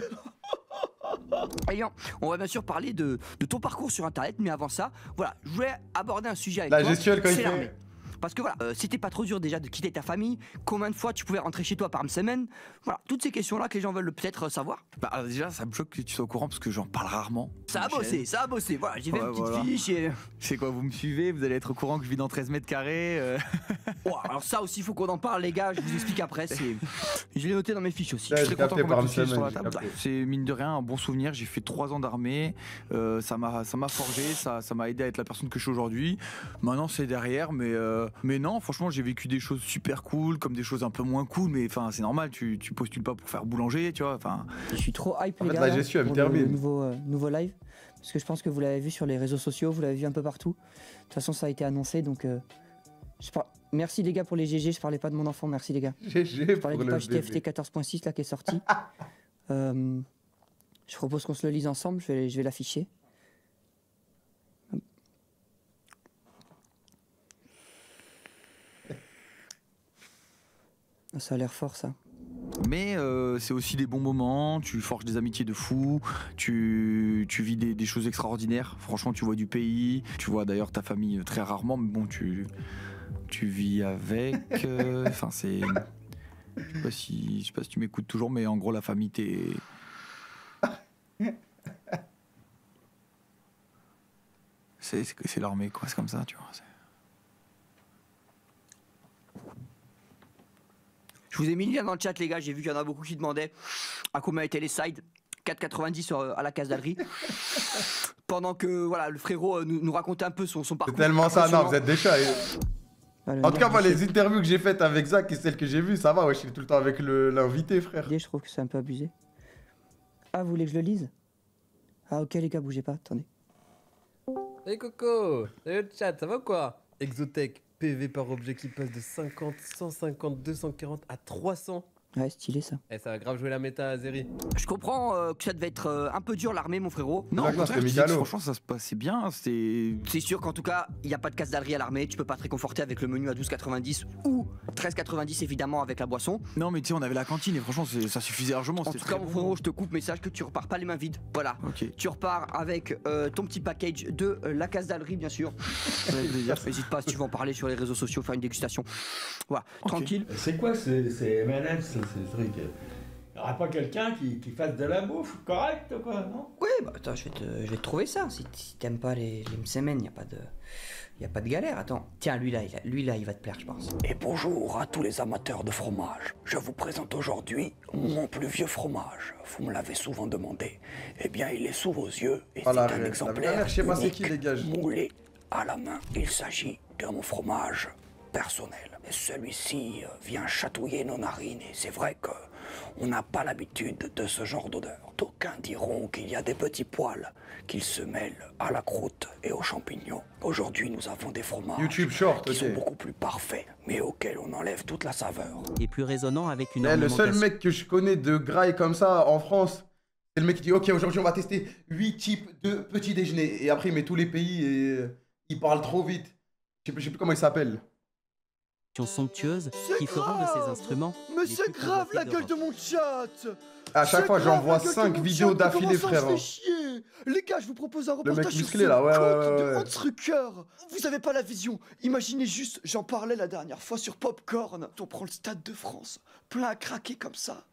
Ayant, on va bien sûr parler de ton parcours sur internet, mais avant ça, voilà, je voulais aborder un sujet avec La toi. gestuelle quand il c'est fait- l'armée. Parce que voilà, c'était pas trop dur déjà de quitter ta famille, combien de fois tu pouvais rentrer chez toi par semaine, voilà, toutes ces questions-là que les gens veulent peut-être savoir. Bah, alors déjà, ça me choque que tu sois au courant parce que j'en parle rarement. Ça a bossé, voilà, j'ai fait une petite fiche et... C'est quoi, vous me suivez, vous allez être au courant que je vis dans 13 mètres carrés. Oh, alors ça aussi, faut qu'on en parle les gars, je vous explique après, je l'ai noté dans mes fiches aussi. Je suis très content qu'on mette par tout ça une sur la semaine, table. j'ai capté. C'est mine de rien un bon souvenir. J'ai fait 3 ans d'armée. Ça m'a forgé, ça m'a aidé à être la personne que je suis aujourd'hui. Maintenant c'est derrière, mais non, franchement j'ai vécu des choses super cool, comme des choses un peu moins cool. Mais enfin c'est normal, tu postules pas pour faire boulanger, tu vois. Enfin. Je suis trop hype En les fait, gars. la là, gestu, elle me pour le termine. nouveau live. Parce que je pense que vous l'avez vu sur les réseaux sociaux, vous l'avez vu un peu partout. De toute façon ça a été annoncé donc... Merci les gars pour les GG, je parlais pas de mon enfant, merci les gars. GG Je parlais pour du le page bébé. TFT 14.6 là qui est sorti. Je propose qu'on se le lise ensemble, je vais l'afficher. Ça a l'air fort ça. Mais c'est aussi des bons moments, tu forges des amitiés de fou, tu vis des choses extraordinaires. Franchement, tu vois du pays, tu vois d'ailleurs ta famille très rarement, mais bon, tu vis avec. Enfin, c'est. Je sais pas si tu m'écoutes toujours, mais en gros, la famille, t'es. C'est l'armée, quoi, c'est comme ça, tu vois. Je vous ai mis le lien dans le chat les gars, j'ai vu qu'il y en a beaucoup qui demandaient à combien étaient les sides. 4,90 à la casadalerie. Pendant que voilà, le frérot nous racontait un peu son parcours. C'est tellement ça, non, vous êtes des chats. En tout cas, moi, merde, les interviews que j'ai faites avec Zach et celles que j'ai vues, ça va, ouais, je suis tout le temps avec l'invité, frère. Je trouve que c'est un peu abusé. Ah, vous voulez que je le lise? Ah ok les gars, bougez pas, attendez. Salut Coco, salut le chat, ça va ou quoi? Exotech, PV par objet qui passe de 50, 150, 240 à 300. Ouais, stylé ça. Eh, ça va grave jouer la méta à Zeri. Je comprends que ça devait être un peu dur l'armée, mon frérot. Non, Ouais, au contraire, c'était je dis que Migalo. franchement, ça se passait bien. C'était. C'est sûr qu'en tout cas, il n'y a pas de casse-dallerie à l'armée. Tu peux pas te réconforter avec le menu à 12,90 ou 13,90 évidemment avec la boisson. Non, mais tu sais, on avait la cantine et franchement, ça suffisait largement. En tout cas, mon frérot, je te coupe, message que tu repars pas les mains vides. Voilà. Ok. Tu repars avec ton petit package de la casse-dallerie, bien sûr. N'hésite pas si tu veux en parler sur les réseaux sociaux, faire une dégustation. Voilà, tranquille. C'est quoi ces M&M's, ces trucs? Il n'y aura pas quelqu'un qui fasse de la bouffe correcte, quoi, non? Oui, bah attends, je vais te trouver ça. Si t'aimes pas les semaines, y a pas de galère. Attends, tiens, lui là, il va te plaire, je pense. Et bonjour à tous les amateurs de fromage. Je vous présente aujourd'hui mon plus vieux fromage. Vous me l'avez souvent demandé. Eh bien, il est sous vos yeux et Ah, c'est la un rêve, exemplaire je sais pas c'est unique, qui, dégage. moulé à la main. Il s'agit de mon fromage personnel. Et celui-ci vient chatouiller nos narines et c'est vrai que on n'a pas l'habitude de ce genre d'odeur. D'aucuns diront qu'il y a des petits poils qu'ils se mêlent à la croûte et aux champignons. Aujourd'hui, nous avons des fromages YouTube Short, qui sont ok. beaucoup plus parfaits, mais auxquels on enlève toute la saveur. Et plus résonnant avec une Le seul ornementation. mec que je connais de graille comme ça en France, c'est le mec qui dit ok, aujourd'hui on va tester 8 types de petits déjeuners. Et après il met tous les pays et il parle trop vite. Je sais plus comment il s'appelle. Somptueuses qui feront de ces instruments. Mais les c'est plus grave la convoités gueule de mon chat. À chaque C'est fois grave j'envoie la gueule de 5 mon vidéos chat, d'affilée, comment ça, on se frère. fait chier. Les gars, je vous propose un Le reportage mec sur musclé, ce là, ouais, compte ouais, ouais. de Hans Rucker. Vous avez pas la vision. Imaginez juste, j'en parlais la dernière fois sur Popcorn. On prend le Stade de France, plein à craquer comme ça.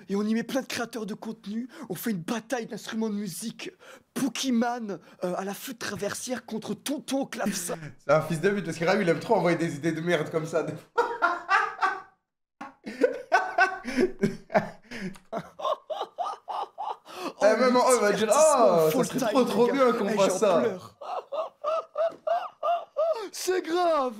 Et on y met plein de créateurs de contenu. On fait une bataille d'instruments de musique. Pokémon à la flûte traversière contre Tonton au clavecin. C'est un fils de pute parce que Raoul il aime trop envoyer des idées de merde comme ça. Eh, même en haut, il va dire ah, ça serait trop bien qu'on fasse ça. C'est grave.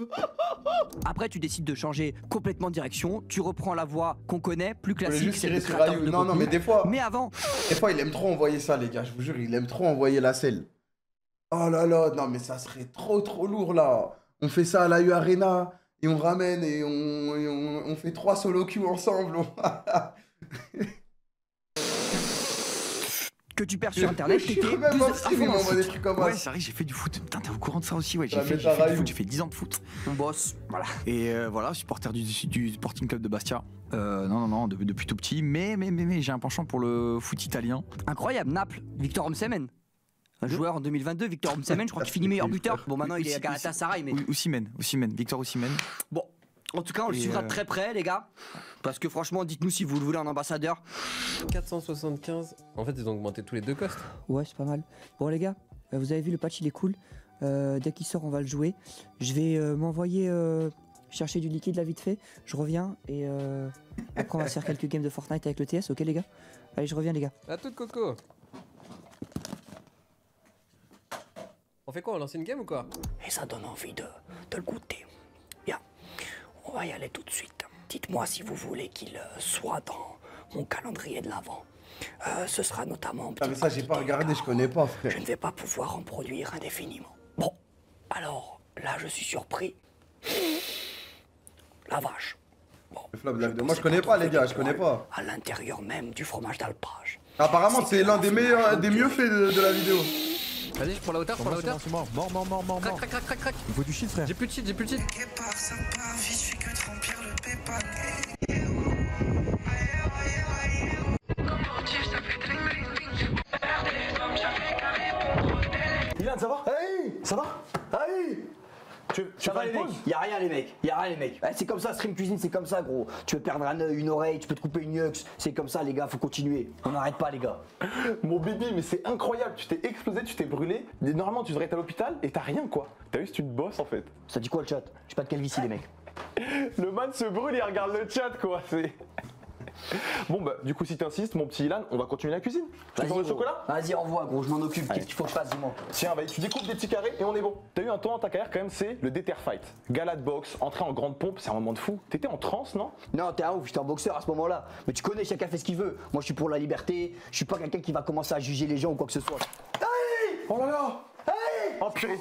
Après, tu décides de changer complètement de direction. Tu reprends la voie qu'on connaît, plus Faut classique. juste celle tirer de sur créateur Raoul. de Non, contenu. mais des fois. Mais avant. Des fois, il aime trop envoyer ça, les gars. Je vous jure, il aime trop envoyer la selle. Oh là là, non, mais ça serait trop lourd là. On fait ça à la U Arena et on ramène et on fait 3 solo queues ensemble. Que tu perds sur internet, Je suis t'étais même plus en à stream, fond il dans le m'envoie des foot. trucs comme Ouais, ça. c'est vrai, j'ai fait du foot. Putain, t'es au courant de ça aussi, ouais. J'ai Ça fait, m'étonne, du Raoul. foot, j'ai fait 10 ans de foot. On bosse, voilà. Et voilà, supporter du Sporting Club de Bastia. Non, depuis tout petit. Mais j'ai un penchant pour le foot italien. Incroyable, Naples, Victor Osimhen. Un joueur en 2022, Victor Osimhen, je crois qu'il finit meilleur buteur. Bon, maintenant il est à Galatasaray, mais. Osimhen, Victor Osimhen. Bon, en tout cas, on le Et, suivra de très près, les gars. Parce que franchement, dites-nous si vous le voulez en ambassadeur. 475. En fait, ils ont augmenté tous les deux costes. Ouais, c'est pas mal. Bon, les gars, vous avez vu, le patch il est cool. Dès qu'il sort, on va le jouer. Je vais m'envoyer chercher du liquide là vite fait. Je reviens et après, on va se faire quelques games de Fortnite avec le TS, ok, les gars? Allez, je reviens, les gars. À toute coco. On fait quoi? On lance une game ou quoi? Et ça donne envie de le goûter. Bien, on va y aller tout de suite. Dites-moi si vous voulez qu'il soit dans mon calendrier de l'Avent. Ce sera notamment... Ah, mais ça, j'ai pas regardé, je connais pas, frère. Je ne vais pas pouvoir en produire indéfiniment. Bon, alors, là, je suis surpris. La vache. Le flop de la vidéo. Moi, je connais pas, les gars, je connais pas. À l'intérieur même du fromage d'alpage. Apparemment, c'est l'un des meilleurs, des mieux faits de la vidéo. Vas-y, je prends la hauteur, C'est mort. Mort. Crac. Il faut du shit, frère. J'ai plus de shit. Ilan, ça va? Hey, ça va? Hey, Ça va les mecs, y'a rien les mecs, Ouais, c'est comme ça, stream cuisine, c'est comme ça gros. Tu peux perdre un œil, une oreille, tu peux te couper une yeux, c'est comme ça les gars, faut continuer. On n'arrête pas les gars. Mon bébé, mais c'est incroyable. Tu t'es explosé, tu t'es brûlé. Normalement, tu devrais être à l'hôpital et t'as rien quoi. T'as vu, c'est une bosse en fait. Ça dit quoi le chat? Je sais pas de quelle vicie les mecs. Le man se brûle et regarde le chat quoi. C'est. Bon bah du coup si t'insistes mon petit Ilan, on va continuer la cuisine. Tu veux Vas-y, le gros. chocolat? Vas-y, envoie gros, je m'en occupe. Qu'est-ce qu'il faut que je fasse, dis-moi? Tiens, tu découpes des petits carrés et on est bon. T'as eu un temps dans ta carrière quand même, c'est le Déter Fight. Gala de boxe, entrer en grande pompe, c'est un moment de fou. T'étais en transe, non? Non, t'es un ouf, j'étais un boxeur à ce moment-là. Mais tu connais, chacun fait ce qu'il veut. Moi, je suis pour la liberté. Je suis pas quelqu'un qui va commencer à juger les gens ou quoi que ce soit. Hey! Oh là là! Hey! Oh purée!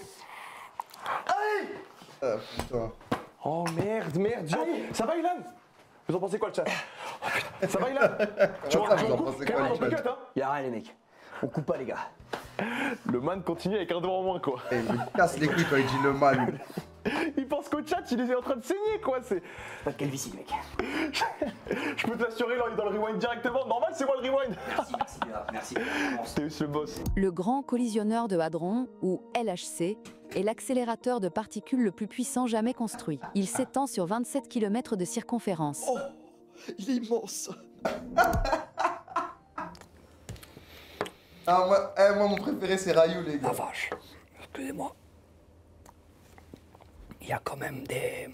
Hey! Putain. Oh merde, Jean. Ça va Ilan? Vous en pensez quoi le chat? Ça va, il a? Tu vois, vous en pensez quoi, le chat? hein? Y'a rien les mecs. On coupe pas les gars. Le man continue avec un doigt en moins quoi. Il me casse les couilles quand il dit le man. Il pense qu'au chat il est en train de saigner quoi, c'est... Pas de calvitie les mecs. Je peux te l'assurer, là il est dans le rewind directement. Normal c'est moi le rewind. Merci. C'était le boss. Le Grand Collisionneur de Hadron, ou LHC, est l'accélérateur de particules le plus puissant jamais construit. Il s'étend sur 27 km de circonférence. Oh, il est immense. Ah, moi, mon préféré, c'est Rayou, les gars. La vache, excusez-moi. Il y a quand même des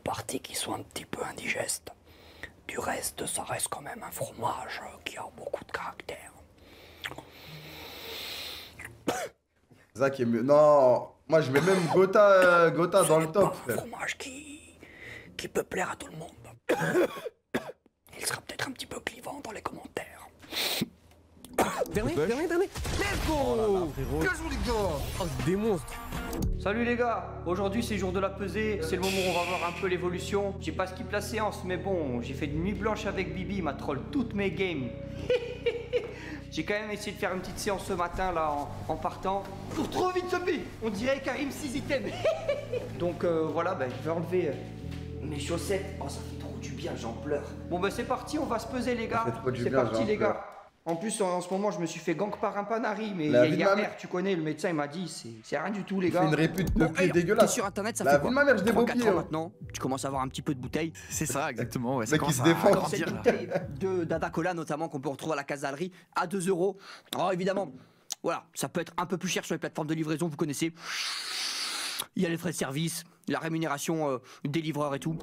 parties qui sont un petit peu indigestes. Du reste, ça reste quand même un fromage qui a beaucoup de caractère. Zach est mieux. Non, moi, je mets même Gotha dans le top. Un fromage qui peut plaire à tout le monde. Il sera peut-être un petit peu clivant dans les commentaires. Dernier. Let's go. Bien joué les gars. Oh, des monstres. Salut les gars, aujourd'hui c'est jour de la pesée, c'est le moment où on va voir un peu l'évolution. J'ai pas skip la séance mais bon, j'ai fait une nuit blanche avec Bibi, il m'a troll toutes mes games. J'ai quand même essayé de faire une petite séance ce matin là en partant. Cours trop vite Sophie, on dirait Karim 6 items. Donc voilà, je vais enlever mes chaussettes. Oh ça fait trop du bien, j'en pleure. Bon c'est parti, on va se peser les gars. C'est parti les gars. En plus, en ce moment, je me suis fait gank par un panari, mais hier, tu connais, le médecin, il m'a dit, c'est rien du tout, les gars. C'est une répute de pied dégueulasse. T'es sur Internet, ça la fait vie quoi de ma mère, je déboule pied. Maintenant, tu commences à avoir un petit peu de bouteille. C'est ça, exactement. Ouais, ça qui se défend. Cette bouteille de Dada Cola, notamment, qu'on peut retrouver à la casalerie, à 2 €. Alors, évidemment, voilà, ça peut être un peu plus cher sur les plateformes de livraison, vous connaissez. Il y a les frais de service, la rémunération des livreurs et tout.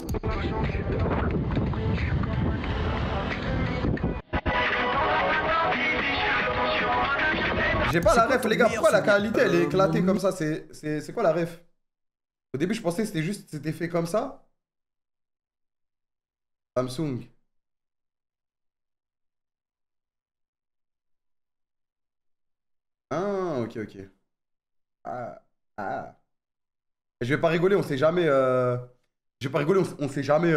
J'ai pas la ref, les gars. Pourquoi la qualité elle est éclatée comme ça? C'est quoi la ref? Au début, je pensais que c'était fait comme ça. Samsung. Ah, ok. Ah. Je vais pas rigoler, on sait jamais. Je vais pas rigoler, on sait jamais.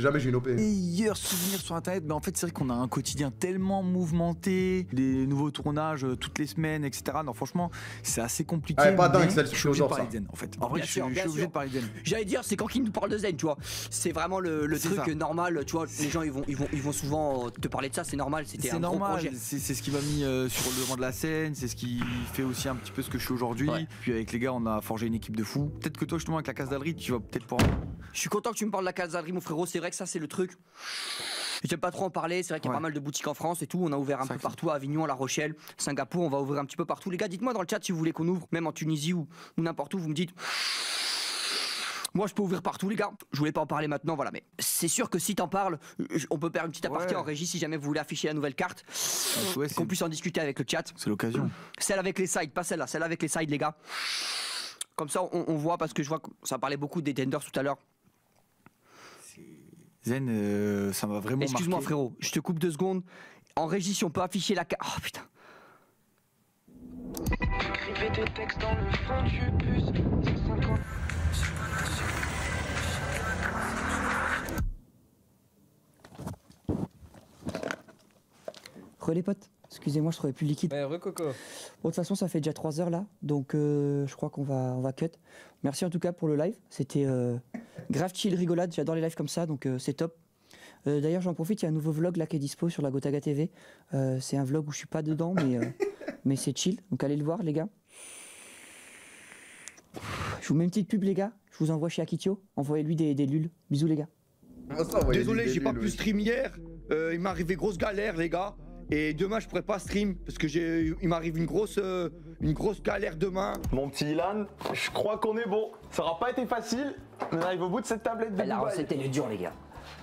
Jamais j'ai une OP. Meilleurs souvenirs sur internet, mais en fait c'est vrai qu'on a un quotidien tellement mouvementé, des nouveaux tournages toutes les semaines, etc. Non franchement c'est assez compliqué. Ah, pas dingue, ça je suis obligé de parler de Zen en fait. En vrai je suis obligé de parler de Zen. J'allais dire c'est quand Kim nous parle de Zen, tu vois. C'est vraiment le truc ça. Normal, tu vois. Les gens ils vont souvent te parler de ça, c'est normal. C'était un normal. Gros projet. C'est ce qui m'a mis sur le devant de la scène, c'est ce qui fait aussi un petit peu ce que je suis aujourd'hui. Ouais. Puis avec les gars on a forgé une équipe de fous. Peut-être que toi justement avec la casalerie tu vas peut-être pouvoir. Je suis content que tu me parles de la casalerie mon frérot, c'est vrai que ça c'est le truc. J'aime pas trop en parler, c'est vrai qu'il y a pas mal de boutiques en France et tout, on a ouvert un peu partout à Avignon, à La Rochelle, Singapour, on va ouvrir un petit peu partout. Les gars, dites-moi dans le chat si vous voulez qu'on ouvre, même en Tunisie ou n'importe où, vous me dites. Moi je peux ouvrir partout les gars, je voulais pas en parler maintenant voilà, mais c'est sûr que si t'en parles, on peut faire une petite aparté en régie si jamais vous voulez afficher la nouvelle carte, qu'on puisse en discuter avec le chat. C'est l'occasion. Celle avec les sides, pas celle-là, celle avec les sides les gars. Comme ça on voit, parce que je vois que ça parlait beaucoup des tenders tout à l'heure. Zen, ça m'a vraiment Excuse-moi frérot, je te coupe 2 secondes. En régie, si on peut afficher la carte. Oh putain. Écrivez des textes dans le fond du bus. 150. Les potes, excusez-moi, je trouvais plus liquide. Coco. Bon, de toute façon, ça fait déjà 3 heures là, donc je crois qu'on va cut. Merci en tout cas pour le live, c'était grave chill, rigolade, j'adore les lives comme ça, donc c'est top. D'ailleurs, j'en profite, il y a un nouveau vlog là qui est dispo sur la Gotaga TV. C'est un vlog où je suis pas dedans, mais c'est chill, donc allez le voir les gars. Je vous mets une petite pub les gars, je vous envoie chez Akitio, envoyez-lui des luls. Bisous les gars. Désolé, j'ai pas pu stream hier, il m'est arrivé grosse galère les gars. Et demain je pourrais pas stream parce que il m'arrive une grosse galère demain. Mon petit Ilan, je crois qu'on est bon. Ça aura pas été facile, mais on arrive au bout de cette tablette de la recette elle est dure les gars.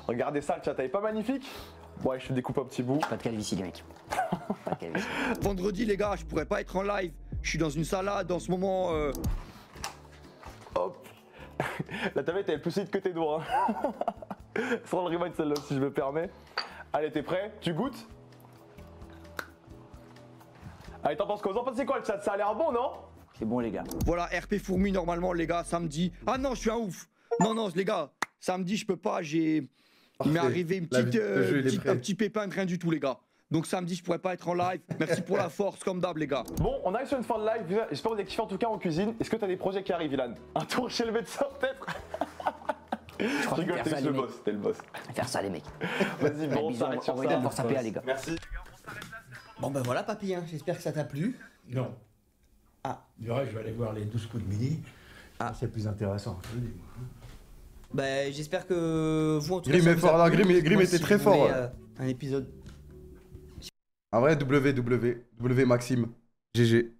Regardez ça, le chat, elle est pas magnifique? Ouais, je te découpe un petit bout. Pas de calvitie les mecs. Pas de calvitie. Vendredi les gars, je pourrais pas être en live. Je suis dans une salade en ce moment. Hop. La tablette elle est plus solide que tes doigts. Sans le rewind celle-là si je me permets. Allez, t'es prêt? Tu goûtes? Allez, t'en penses quoi? Vous en pensez quoi le chat? Ça a l'air bon, non? C'est bon les gars. Voilà, RP Fourmi normalement les gars, samedi. Ah non, je suis un ouf. Non, les gars, Samedi, je peux pas, il m'est arrivé un petit pépin de rien du tout, les gars. Donc samedi, je pourrais pas être en live. Merci pour la force, comme d'hab, les gars. Bon, on arrive sur une fin de live. J'espère que vous avez kiffé en tout cas en cuisine. Est-ce que t'as des projets qui arrivent, Ilan? Un tour chez le médecin, peut-être? Je crois rigole, t'es le boss, t'es le boss. Faire ça, les mecs. Vas-y, bon, on s'arrête sur ça. Pour s'appeler, les gars. Merci. Bon, ben voilà, papy, hein. J'espère que ça t'a plu. Non. Ah. Du reste, je vais aller voir les 12 coups de midi. Ah, c'est plus intéressant, je te le dis, moi. Ben, j'espère que vous, en tout cas, Grim est fort, là, Grim était très fort. Un épisode. En vrai, W Maxime. GG.